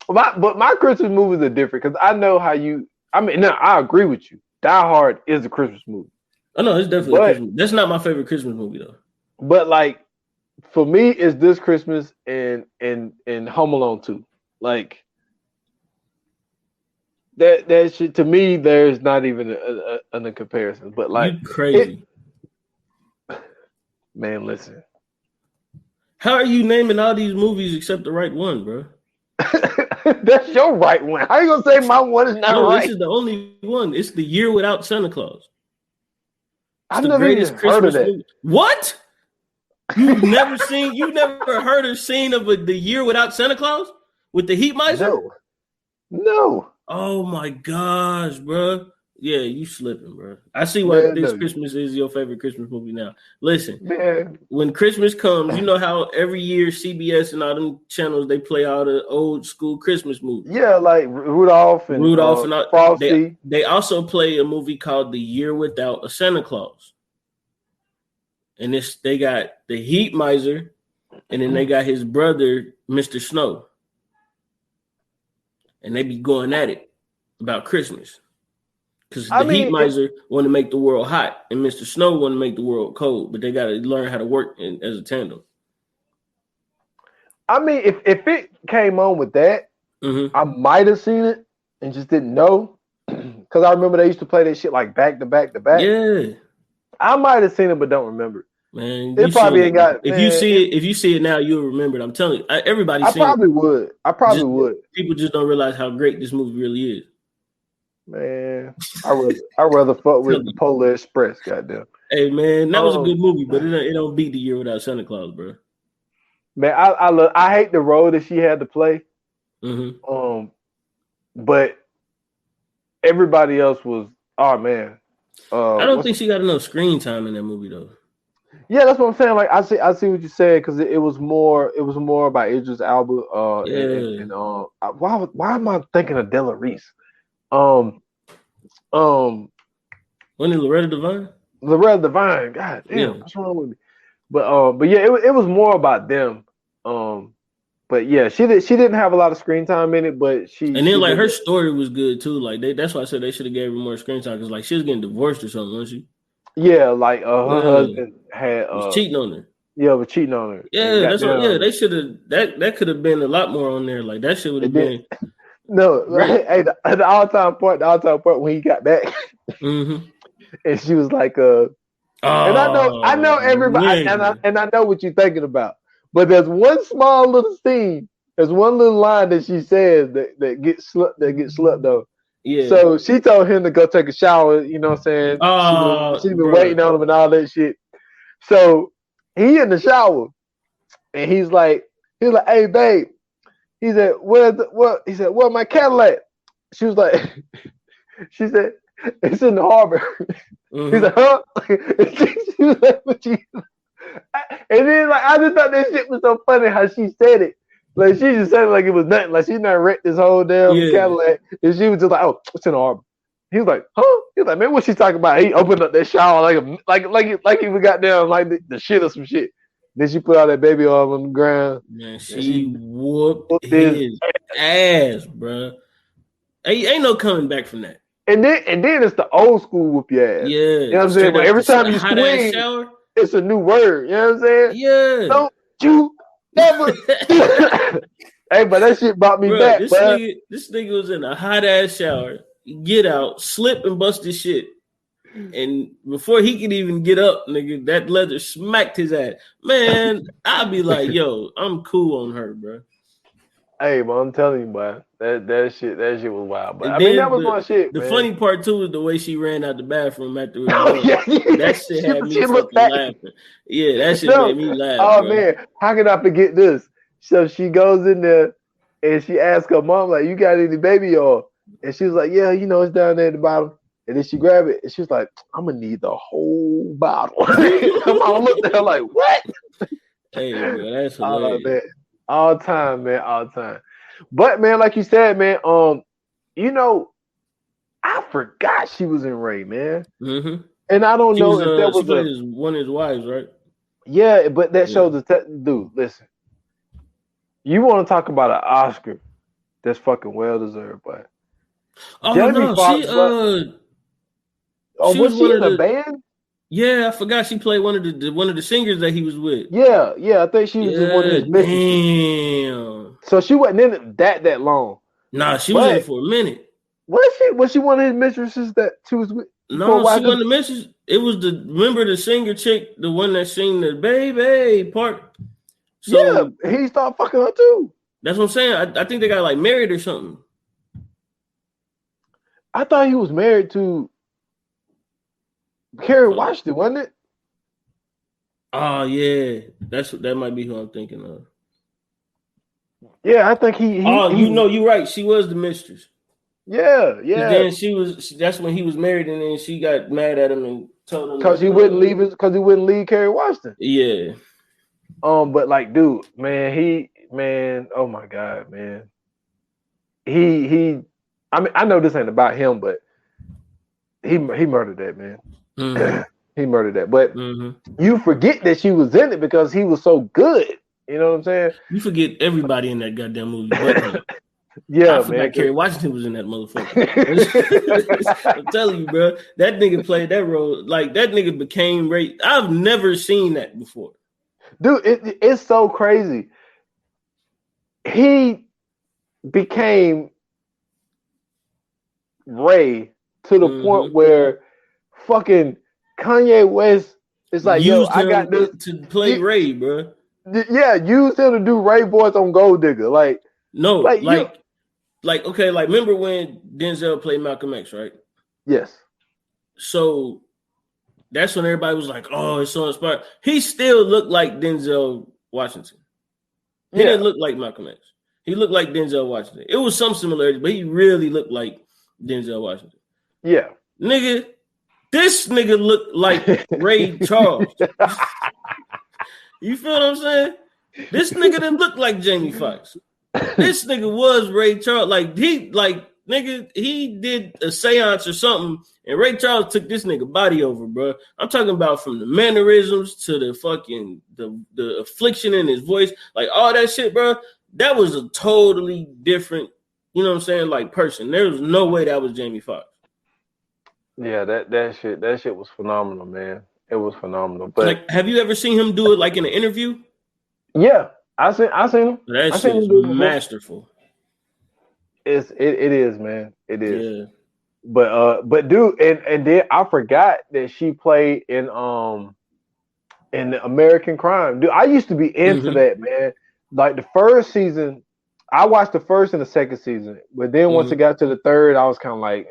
my Christmas movies are different because I know how you. I mean, no, I agree with you. Die Hard is a Christmas movie. Oh no, it's definitely a Christmas. That's not my favorite Christmas movie though. But like, for me, it's this Christmas and Home Alone 2. Like that shit to me, there's not even a comparison. But like, you crazy, man. Listen, how are you naming all these movies except the right one, bro? That's your right one. How you gonna say my one is not right? This is the only one. It's The Year Without Santa Claus. I've never even heard of that. Movie. What? You've never heard a scene of The Year Without Santa Claus with the Heat Miser? No. Oh my gosh, bro. Yeah, you slipping, bro. I see why this Christmas is your favorite Christmas movie now. Listen, man. When Christmas comes, you know how every year CBS and all them channels, they play all the old school Christmas movies. Yeah, like Rudolph and all, Frosty. They also play a movie called The Year Without a Santa Claus. And they got the Heat Miser, and then they got his brother, Mr. Snow. And they be going at it about Christmas. Because Heat Miser want to make the world hot, and Mr. Snow want to make the world cold, but they got to learn how to work as a tandem. I mean, if it came on with that, I might have seen it and just didn't know. Because I remember they used to play that shit like back to back to back. Yeah. I might have seen it, but don't remember. Man, it probably ain't got. If you see it now, you'll remember it. I'm telling you, everybody. I probably would. People just don't realize how great this movie really is. Man, I rather fuck with the Polar Express. Goddamn. Hey man, that was a good movie, but it don't beat The Year Without Santa Claus, bro. Man, I hate the role that she had to play. Mm-hmm. But everybody else was, oh man. I don't think she got enough screen time in that movie though. Yeah, that's what I'm saying. Like I see what you said because it was more about Idris Elba. Why am I thinking of Della Reese? Wasn't it Loretta Devine? Loretta Devine. God damn, what's wrong with me? But yeah, it was more about them. But yeah, she didn't have a lot of screen time in it, but her story was good too. Like that's why I said they should have gave her more screen time because like she was getting divorced or something, wasn't she? Yeah, like her husband was cheating on her. Yeah, was cheating on her. Yeah, that's what. Yeah, they should have. That could have been a lot more on there. Like that shit would have been. No, right? Hey, the all-time point when he got back, and she was like, and I know everybody, and I know what you're thinking about. But there's one small little scene, there's one little line that she says that gets slept though. Yeah. So she told him to go take a shower. You know what I'm saying? She's been waiting on him and all that shit. So he in the shower, and he's like, "Hey, babe." He said, He said, "Where's my Cadillac?" She was like, she said, "It's in the harbor." He said, "Huh?" She was like, "What you?" And then like I just thought that shit was so funny how she said it. Like she just said it like it was nothing. Like she not wrecked this whole damn Cadillac, and she was just like, "Oh, it's in the harbor." He was like, "Huh?" He was like, "Man, what's she talking about?" He opened up that shower like he got down like the shit or some shit. Then she put all that baby oil on the ground. Man, she whooped his ass, bro. Ain't no coming back from that. And then it's the old school whoop your ass. Yeah, you know what I'm saying. But every time you swing, it's a new word. You know what I'm saying? Yeah. Don't you ever? Hey, but that shit brought me back. This nigga was in a hot ass shower. Get out, slip and bust his shit. And before he could even get up, nigga, that leather smacked his ass. Man, I'd be like, yo, I'm cool on her, bro. Hey, but I'm telling you, boy, that shit was wild. But I mean, that was my shit. The man. funny part too is the way she ran out the bathroom after it was done. That shit had me fucking laughing. Yeah, that shit made me laugh. Oh man, how can I forget this? So she goes in there and she asks her mom, like, "You got any baby oil?" And she was like, "Yeah, it's down there at the bottom." And then she grabbed it and she was like, "I'm gonna need the whole bottle." Her mom looked at her like, "What?" Hey, bro, that's hilarious. Man. All time, man, all time. But man, like you said, man, I forgot she was in Ray, man. Mm-hmm. And I don't know if that was one of his wives, right? Yeah, but that shows dude. Listen, you want to talk about an Oscar that's fucking well deserved, but Jeremy Foxx, was she in a band? Yeah, I forgot she played one of the singers that he was with. Yeah, I think she was just one of his mistresses. Damn. So she wasn't in it that long. Nah, she was in it for a minute. Was she one of his mistresses that she was with? No, she wasn't the mistress. It was remember the singer chick, the one that sang the baby part. So yeah, he started fucking her too. That's what I'm saying. I think they got like married or something. I thought he was married to Kerry Washington, wasn't it? Oh yeah, that might be who I'm thinking of. Yeah, I think he you're right. She was the mistress. Yeah. Then that's when he was married, and then she got mad at him and told him because he wouldn't leave Kerry Washington. Yeah. But like, dude, man, oh my god, man. He. I mean, I know this ain't about him, but he murdered that man. Mm-hmm. He murdered that. But you forget that she was in it because he was so good. You know what I'm saying? You forget everybody in that goddamn movie. But yeah, I forgot Kerry Washington was in that motherfucker. I'm telling you, bro. That nigga played that role. Like, that nigga became Ray. I've never seen that before. Dude, it's so crazy. He became Ray to the point where fucking Kanye West is like, used I got this to play Ray, bro. Yeah, used him to do Ray voice on Gold Digger. Like, no, like remember when Denzel played Malcolm X, right? Yes. So that's when everybody was like, "Oh, it's so inspired." He still looked like Denzel Washington. He didn't look like Malcolm X. He looked like Denzel Washington. It was some similarities, but he really looked like Denzel Washington. Yeah. Nigga, this nigga looked like Ray Charles. You feel what I'm saying? This nigga didn't look like Jamie Foxx. This nigga was Ray Charles. Nigga, he did a seance or something, and Ray Charles took this nigga body over, bro. I'm talking about from the mannerisms to the fucking the affliction in his voice, like all that shit, bro. That was a totally different, you know what I'm saying, like person. There was no way that was Jamie Foxx. Yeah, that shit was phenomenal, man. It was phenomenal. But like, have you ever seen him do it like in an interview? Yeah, I seen him. That shit is masterful. It is, man. It is. Yeah. But dude, and then I forgot that she played in the American Crime. Dude, I used to be into that, man. Like the first season, I watched the first and the second season, but then once it got to the third, I was kind of like,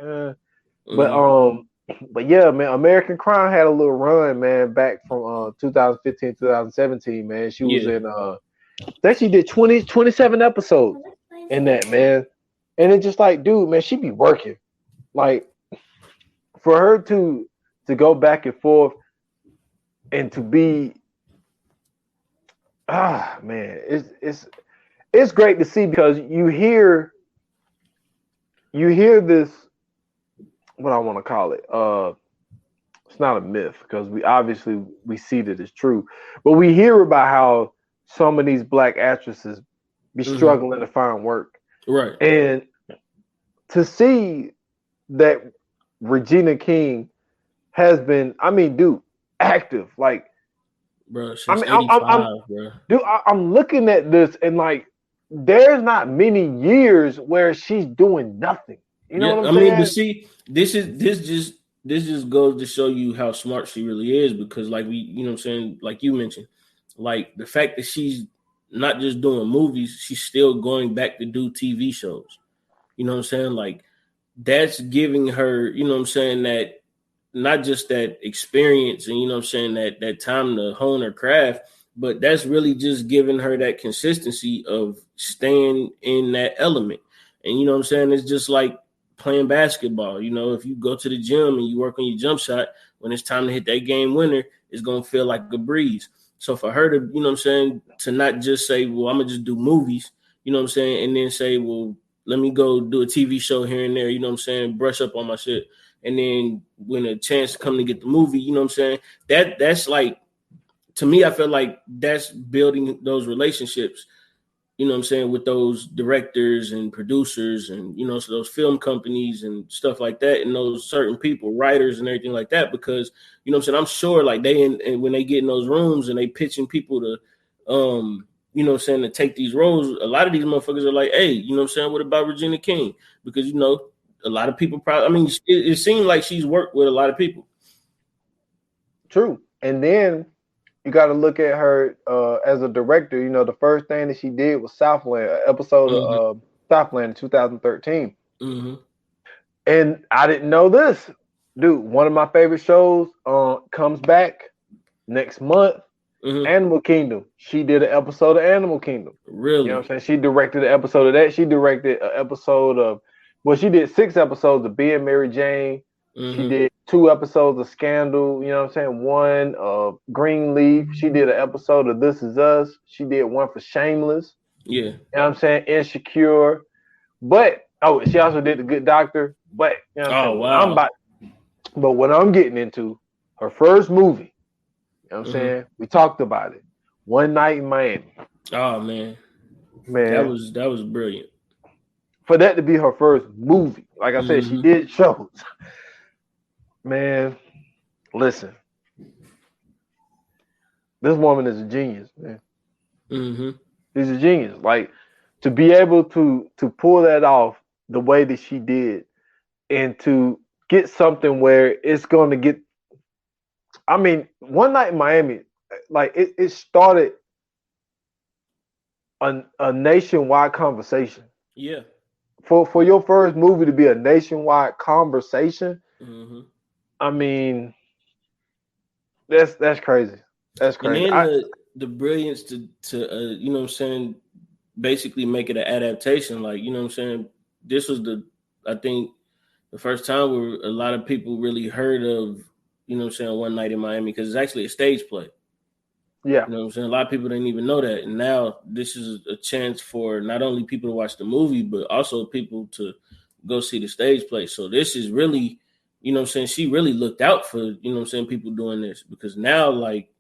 But yeah, man, American Crime had a little run, man, back from 2015, 2017, man. She was in I think she did 27 episodes in that, man. And it's just like, dude, man, she be working. Like for her to go back and forth and to be man, it's great to see because you hear this, what I want to call it. It's not a myth because we see that it's true, but we hear about how some of these black actresses be struggling to find work. Right. And to see that Regina King has been, I mean, dude, active. Like, bro, she's 85, bro. Dude, I'm looking at this and like, there's not many years where she's doing nothing. You know what I'm saying? I mean, but see, this just goes to show you how smart she really is because, like you know what I'm saying, like you mentioned, like the fact that she's not just doing movies, she's still going back to do TV shows. You know what I'm saying? Like that's giving her, you know what I'm saying, that not just that experience and, you know what I'm saying, that time to hone her craft, but that's really just giving her that consistency of staying in that element. And, you know what I'm saying? It's just like playing basketball. You know, if you go to the gym and you work on your jump shot, when it's time to hit that game winner, it's going to feel like a breeze. So for her to, you know what I'm saying, to not just say, well, I'm going to just do movies, you know what I'm saying, and then say, well, let me go do a TV show here and there, you know what I'm saying, brush up on my shit. And then when a chance come to get the movie, you know what I'm saying, that's like, to me, I feel like that's building those relationships, you know what I'm saying, with those directors and producers and, you know, so those film companies and stuff like that, and those certain people, writers and everything like that, because, you know what I'm saying, I'm sure like and when they get in those rooms and they pitching people to, you know what I'm saying, to take these roles, a lot of these motherfuckers are like, hey, you know what I'm saying, what about Regina King? Because, you know, a lot of people probably, I mean, it seemed like she's worked with a lot of people. True. And then you got to look at her as a director. You know, the first thing that she did was Southland, an episode of Southland in 2013. And I didn't know this. Dude, one of my favorite shows comes back next month, Animal Kingdom. She did an episode of Animal Kingdom. Really? You know what I'm saying? She directed an episode of that. She directed an episode of, well, she did 6 episodes of Being Mary Jane. She did 2 episodes of Scandal, you know what I'm saying? 1 of Greenleaf. She did an episode of This Is Us. She did 1 for Shameless. Yeah. You know what I'm saying? Insecure. But, she also did The Good Doctor. But, you know what I'm saying? Wow. But what I'm getting into, her first movie, you know what I'm saying? We talked about it. One Night in Miami. Oh, man. That was brilliant. For that to be her first movie, like I said, she did shows. Man, listen. This woman is a genius, man. She's a genius. Like, to be able to pull that off the way that she did and to get something where it's going to get, I mean, One Night in Miami, like it started a nationwide conversation. Yeah. For your first movie to be a nationwide conversation, I mean, That's crazy. That's crazy. And then the brilliance to you know what I'm saying, basically make it an adaptation. Like, you know what I'm saying, this was I think the first time where a lot of people really heard of, you know what I'm saying, One Night in Miami, because it's actually a stage play. Yeah. You know what I'm saying? A lot of people didn't even know that. And now this is a chance for not only people to watch the movie, but also people to go see the stage play. So this is really, you know what I'm saying, she really looked out for, you know what I'm saying, people doing this, because now, like,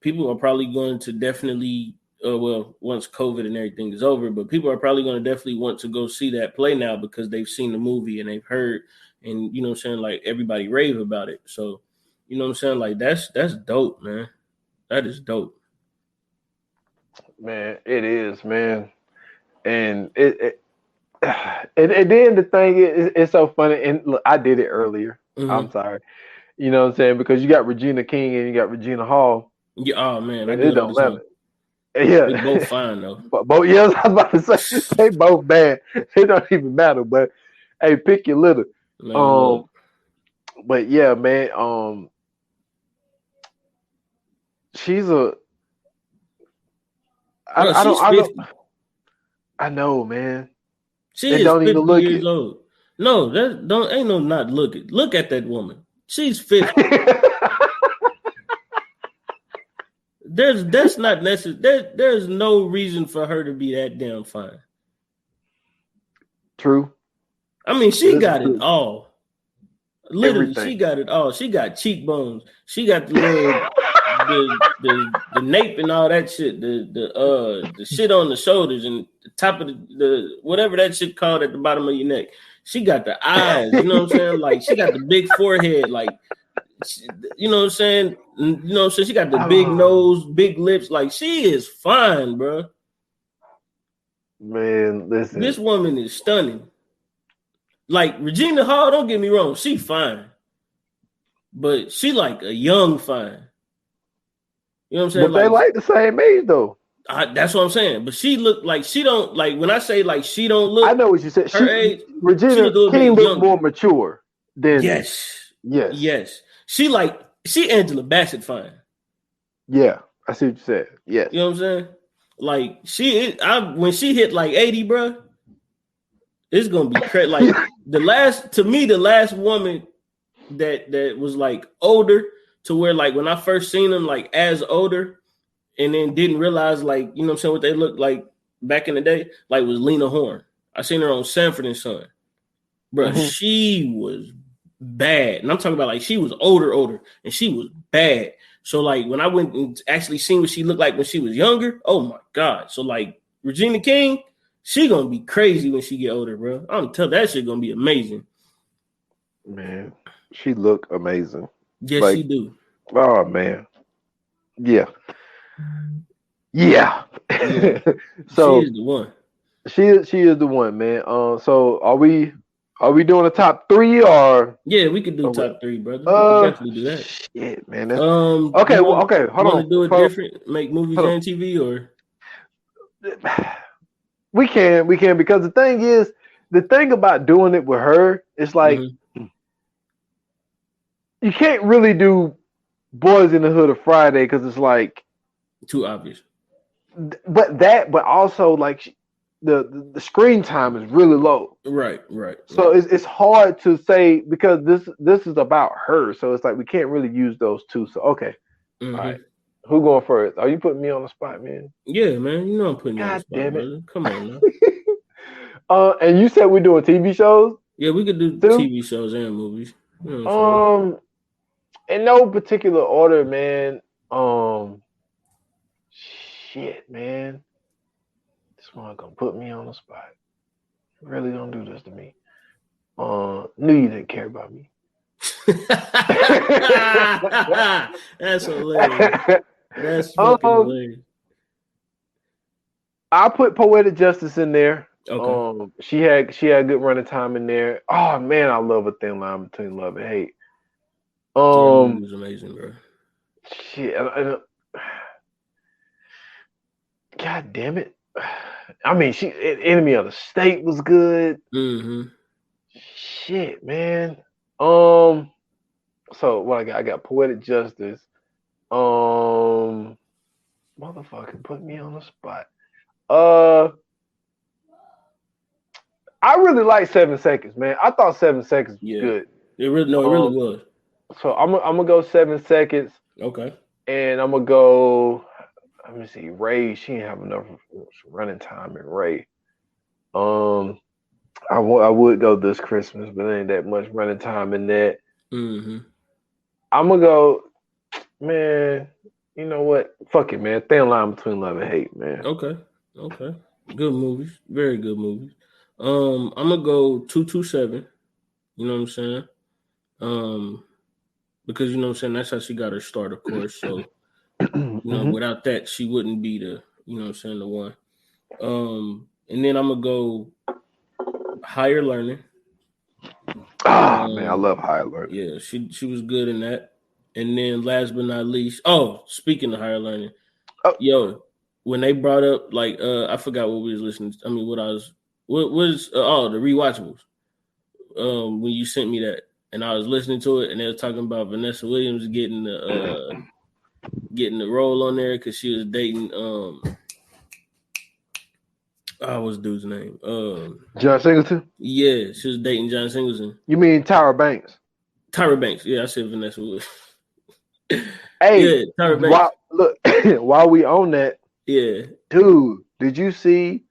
people are probably going to definitely, well, once COVID and everything is over, but people are probably going to definitely want to go see that play now because they've seen the movie and they've heard, and, you know what I'm saying, like, everybody rave about it. So, you know what I'm saying, like, that's dope, man. That is dope. Man, it is, man. And and then the thing is, it's so funny. And look, I did it earlier. Mm-hmm. I'm sorry. You know what I'm saying? Because you got Regina King and you got Regina Hall. Yeah, oh man, and it don't matter. Yeah, they both fine though. Both, yes, I was about to say they both bad. It don't even matter. But hey, pick your litter. Man, but yeah, man. She's a. I know, man. She is don't 50 even look years old. No, that ain't no not look it. Look at that woman. She's 50. That's not necessary. There's no reason for her to be that damn fine. True. I mean, she got it all. Literally, everything. She got it all. She got cheekbones. She got the little the nape and all that shit. The shit on the shoulders and the top of the whatever that shit called at the bottom of your neck. She got the eyes. You know what I'm saying? Like, she got the big forehead. Like, you know what I'm saying? You know what I'm saying? She got the big nose, big lips. Like, she is fine, bro. Man, listen. This woman is stunning. Like, Regina Hall, don't get me wrong, she fine. But she like a young fine. You know what I'm saying? But they like the same age though. That's what I'm saying. But she look like she don't, like, when I say like she don't look, I know what you said. Her age, Regina King look more mature than yes. She Angela Bassett fine. Yeah, I see what you said. Yes. You know what I'm saying? Like, when she hit like 80, bro, it's gonna be crazy. Like, the last woman that was like older to where, like, when I first seen them, like, as older, and then didn't realize, like, you know what I'm saying, what they looked like back in the day, like, was Lena Horne. I seen her on Sanford and Son. Bro, she was bad. And I'm talking about, like, she was older, and she was bad. So, like, when I went and actually seen what she looked like when she was younger, oh my God. So, like, Regina King, she gonna be crazy when she get older, bro. I'm telling that shit gonna be amazing. Man, she look amazing. Yes, like, she do. Oh man. Yeah. So she is the one. She is the one, man. So are we doing a top 3 or? Yeah, we could do top 3, brother. We could definitely do that. Shit, man. Okay, hold on. Want to do it different? Make movies and TV, or? We can because the thing about doing it with her is like you can't really do Boys in the Hood of Friday because it's like too obvious. But also like the screen time is really low. Right. So it's hard to say because this is about her. So it's like we can't really use those two. So okay. All right. Who going first? Are you putting me on the spot, man? Yeah, man. You know I'm putting you on the spot, brother. Come on now. And you said we're doing TV shows? Yeah, we could do TV shows and movies. You know in no particular order, man. Shit, man. This one gonna put me on the spot. Really don't do this to me. Knew you didn't care about me. That's hilarious. That's fucking hilarious. I'll put Poetic Justice in there. Okay. She had good running time in there. Oh man, I love A Thin Line Between Love and Hate. It was amazing, bro. Shit. God damn it. I mean, Enemy of the State was good. Shit, man. So what I got Poetic Justice. Motherfucker, put me on the spot. I really like 7 Seconds, man. I thought 7 Seconds was good. It really was. So I'm gonna go 7 Seconds. Okay. And I'm gonna go. Let me see. Ray, she didn't have enough running time in Ray. I would go This Christmas, but there ain't that much running time in that. Mm-hmm. I'm gonna go, man. You know what? Fuck it, man. Thin line between love and hate, man. Okay. Good movies, very good movies. I'm gonna go 227. You know what I'm saying? Because you know what I'm saying, that's how she got her start, of course. So you know, without that, she wouldn't be the, you know what I'm saying, the one. And then I'm gonna go Higher Learning. Man, I love Higher Learning. Yeah, she was good in that. And then last but not least, speaking of Higher Learning, when they brought up like I forgot what we was listening to. I mean, what was the rewatchables. When you sent me that, and I was listening to it, and they were talking about Vanessa Williams getting the role on there because she was dating what's the dude's name? John Singleton? Yeah, she was dating John Singleton. You mean Tyra Banks? Tyra Banks. Yeah, I said Vanessa Williams. Hey, yeah, Tyra Banks. Look, while we on that, dude, did you see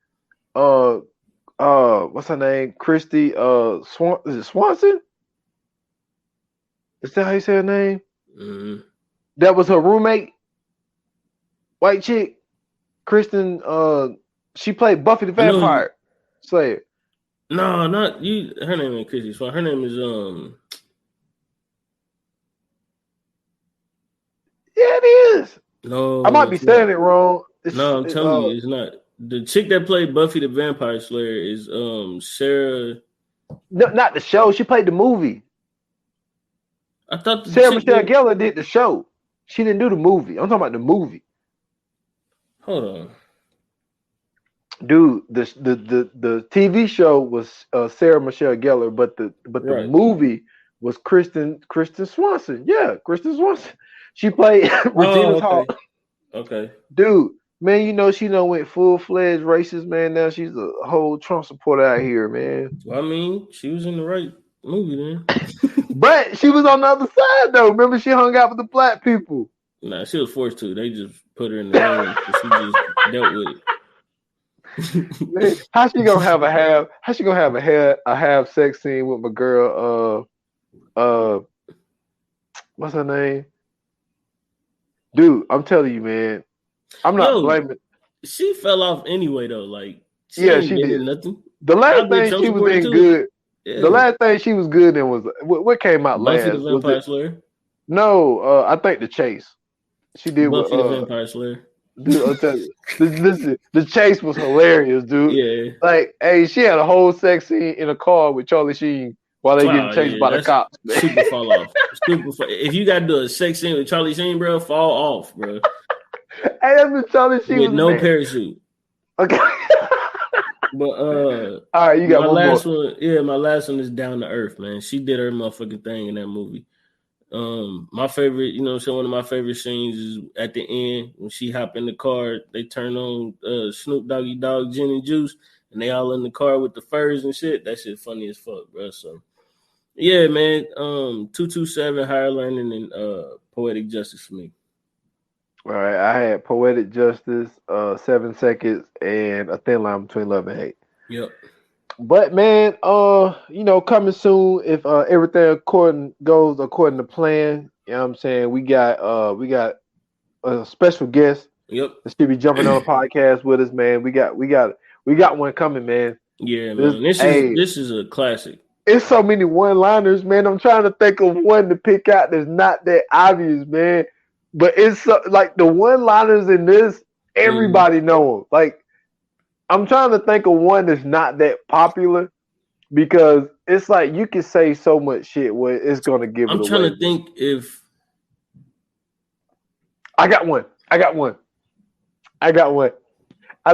what's her name? Christy is it Swanson? Is that how you say her name? Mm-hmm. That was her roommate, white chick, Kristen. She played Buffy the Vampire Slayer. No, not you. Her name ain't Christy Swan. Her name is Yeah, it is. No, I might be saying it wrong. I'm telling you, it's not. The chick that played Buffy the Vampire Slayer is Sarah. No, not the show. She played the movie. I thought Sarah Michelle Gellar did the show. She didn't do the movie. I'm talking about the movie. Hold on, dude. The TV show was Sarah Michelle Gellar, but the movie was Kristen Swanson. Yeah, Kristen Swanson. She played Regina Hall. Okay, dude. Man, you know she done went full-fledged racist, man. Now she's a whole Trump supporter out here, man. Well, I mean, she was in the right movie then. But she was on the other side, though. Remember, she hung out with the black people. Nah, she was forced to. They just put her in the lane. She just dealt with it. Man, how she gonna have a half sex scene with my girl? What's her name? Dude, I'm telling you, man. I'm not blaming. She fell off anyway, though. Like, she did nothing. The last thing she was in good. Yeah. The last thing she was good in was what came out Buffy last. The Vampire Slayer? No, I think The Chase. She did Buffy The Vampire Slayer. Dude, I'll tell you, the chase was hilarious, dude. Yeah. Like, hey, she had a whole sex scene in a car with Charlie Sheen while they getting chased by the cops. Man. Super fall off. If you got to do a sex scene with Charlie Sheen, bro, fall off, bro. Hey, that's what Charlie Sheen with no parachute. Okay. But all right, you got my one last more. one. Yeah, my last one is Down to Earth, man. She did her motherfucking thing in that movie. My favorite, you know, so one of my favorite scenes is at the end when she hop in the car. They turn on Snoop Doggy Dogg Gin and Juice, and they all in the car with the furs and shit. That shit funny as fuck, bro. So yeah, man. 227 Higher Learning and Poetic Justice for me. All right, I had Poetic Justice, 7 Seconds, and A Thin Line Between Love and Hate. Yep. But man, you know, coming soon if everything goes according to plan. You know what I'm saying? We got a special guest. Yep. That should be jumping on a podcast with us, man. We got one coming, man. Yeah, man. This is a classic. It's so many one-liners, man. I'm trying to think of one to pick out that's not that obvious, man. But it's like the one-liners in this, everybody know them. Like, I'm trying to think of one that's not that popular because it's like you can say so much shit where it's gonna give it away. I'm trying to think if I got one. I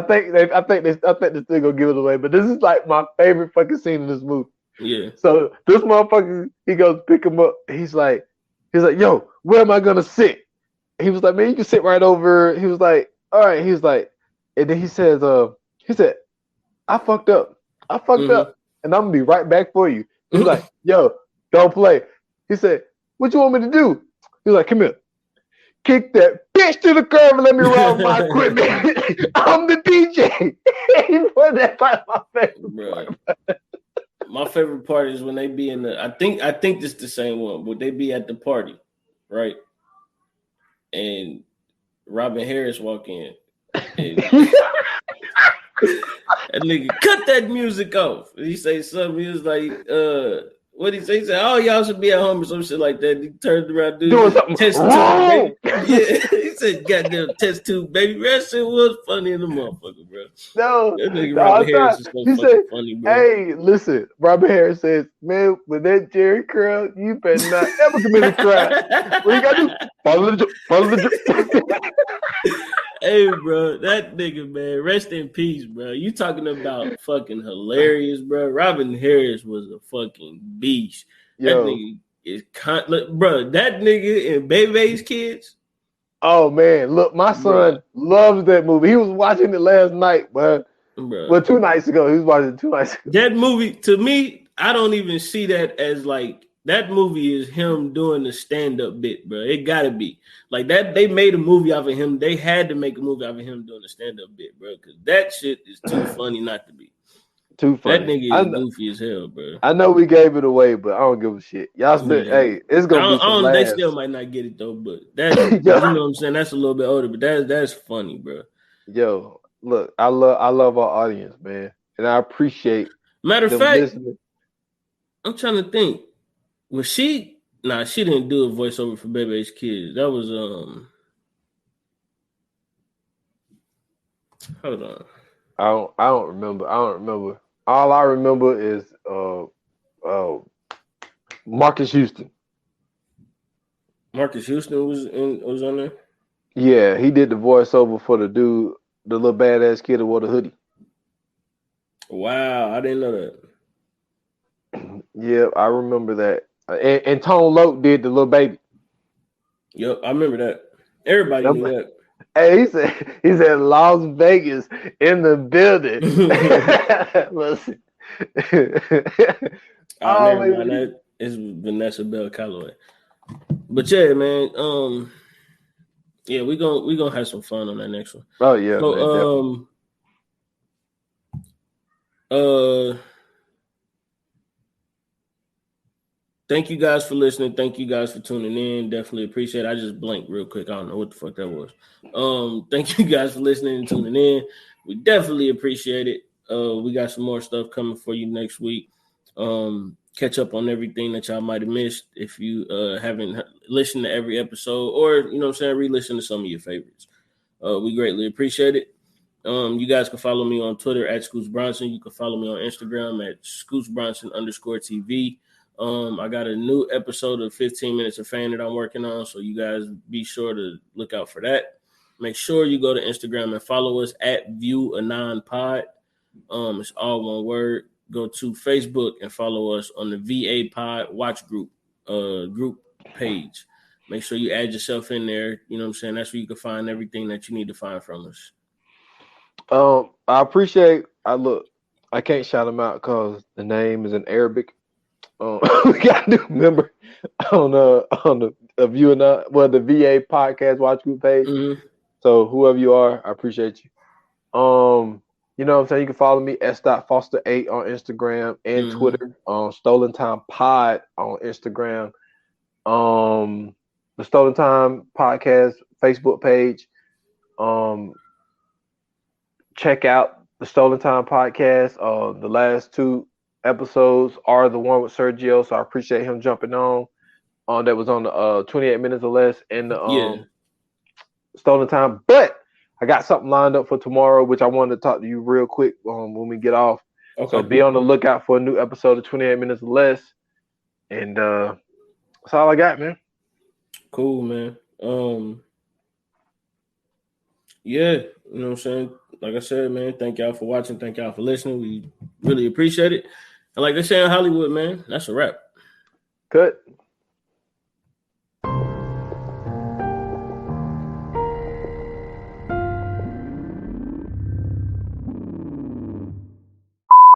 think this thing gonna give it away, but this is like my favorite fucking scene in this movie. Yeah. So this motherfucker, he goes pick him up. He's like, yo, where am I gonna sit? he was like, man, you can sit right over. He was like, all right. He was like, and then he said, I fucked up. And I'm gonna be right back for you. He was like, yo, don't play. He said, what you want me to do? He was like, come here. Kick that bitch to the curb and let me rob my equipment. I'm the DJ. He put that part my favorite part. My favorite part is when they be in the. I think this the same one, but they be at the party, right? And Robin Harris walk in. And that nigga cut that music off. He say something. He was like, what he say? He said, "Oh, y'all should be at home or some shit like that." He turned around, doing something test wrong. Tube, baby. Yeah, he said, "Goddamn test tube, baby." That shit was funny in the motherfucker, bro. No, that nigga Robin Harris is so fucking said, funny, bro. Hey, listen, Robin Harris says, "Man, with that Jerry curl, you better not ever commit a crime. What you gotta do? Follow the." Hey, bro, that nigga, man, rest in peace, bro. You talking about fucking hilarious, bro. Robin Harris was a fucking beast. Yo. That nigga is bro, that nigga and Bebe's Kids. Oh, man, look, my son loves that movie. He was watching it last night, bro. Well, 2 nights ago. He was watching it 2 nights ago. That movie, to me, I don't even see that as like, that movie is him doing the stand-up bit, bro. It gotta be like that. They made a movie out of him. They had to make a movie out of him doing the stand-up bit, bro. Because that shit is too funny not to be. Too funny. That nigga is goofy as hell, bro. I know we gave it away, but I don't give a shit. Y'all said, hey, it's gonna be some laughs. They still might not get it though, but that's you know what I'm saying. That's a little bit older, but that's funny, bro. Yo, look, I love our audience, man, and I appreciate. Matter of fact, listening. I'm trying to think. Was she? Nah, she didn't do a voiceover for Bebe's Kids. That was Hold on. I don't remember. All I remember is Marcus Houston. Marcus Houston was on there. Yeah, he did the voiceover for the dude, the little badass kid who wore the hoodie. Wow, I didn't know that. Yeah, I remember that. And Tone Loc did the little baby. Yep, I remember that. Everybody knew that. Hey, he said Las Vegas in the building. Listen. Never mind. That is Vanessa Bell Calloway. But yeah, man. Yeah, we gonna have some fun on that next one. Oh yeah. So, man, thank you guys for listening. Thank you guys for tuning in. Definitely appreciate it. I just blinked real quick. I don't know what the fuck that was. Thank you guys for listening and tuning in. We definitely appreciate it. We got some more stuff coming for you next week. Catch up on everything that y'all might have missed if you haven't listened to every episode, or you know what I'm saying, re-listen to some of your favorites. We greatly appreciate it. You guys can follow me on Twitter at Scoots Bronson. You can follow me on Instagram at ScootsBronson_TV. I got a new episode of 15 Minutes of Fame that I'm working on, so you guys be sure to look out for that. Make sure you go to Instagram and follow us at ViewAnonPod. It's all one word. Go to Facebook and follow us on the VA Pod Watch Group page. Make sure you add yourself in there. You know what I'm saying? That's where you can find everything that you need to find from us. I appreciate. I can't shout them out because the name is in Arabic. We got a new member on the the VA Podcast Watch Group page. Mm-hmm. So whoever you are, I appreciate you. You know what I'm saying? You can follow me S.Foster8 on Instagram and Twitter. Stolen Time Pod on Instagram. The Stolen Time Podcast Facebook page. Check out the Stolen Time Podcast. The last 2 episodes are the one with Sergio, so I appreciate him jumping on. That was on the 28 minutes or less and the Stolen Time. But I got something lined up for tomorrow, which I wanted to talk to you real quick when we get off. Okay. So be on the lookout for a new episode of 28 minutes or less. And that's all I got, man. Cool, man. Yeah, you know what I'm saying? Like I said, man, thank y'all for watching. Thank y'all for listening. We really appreciate it. And like they say in Hollywood, man, that's a wrap. Cut.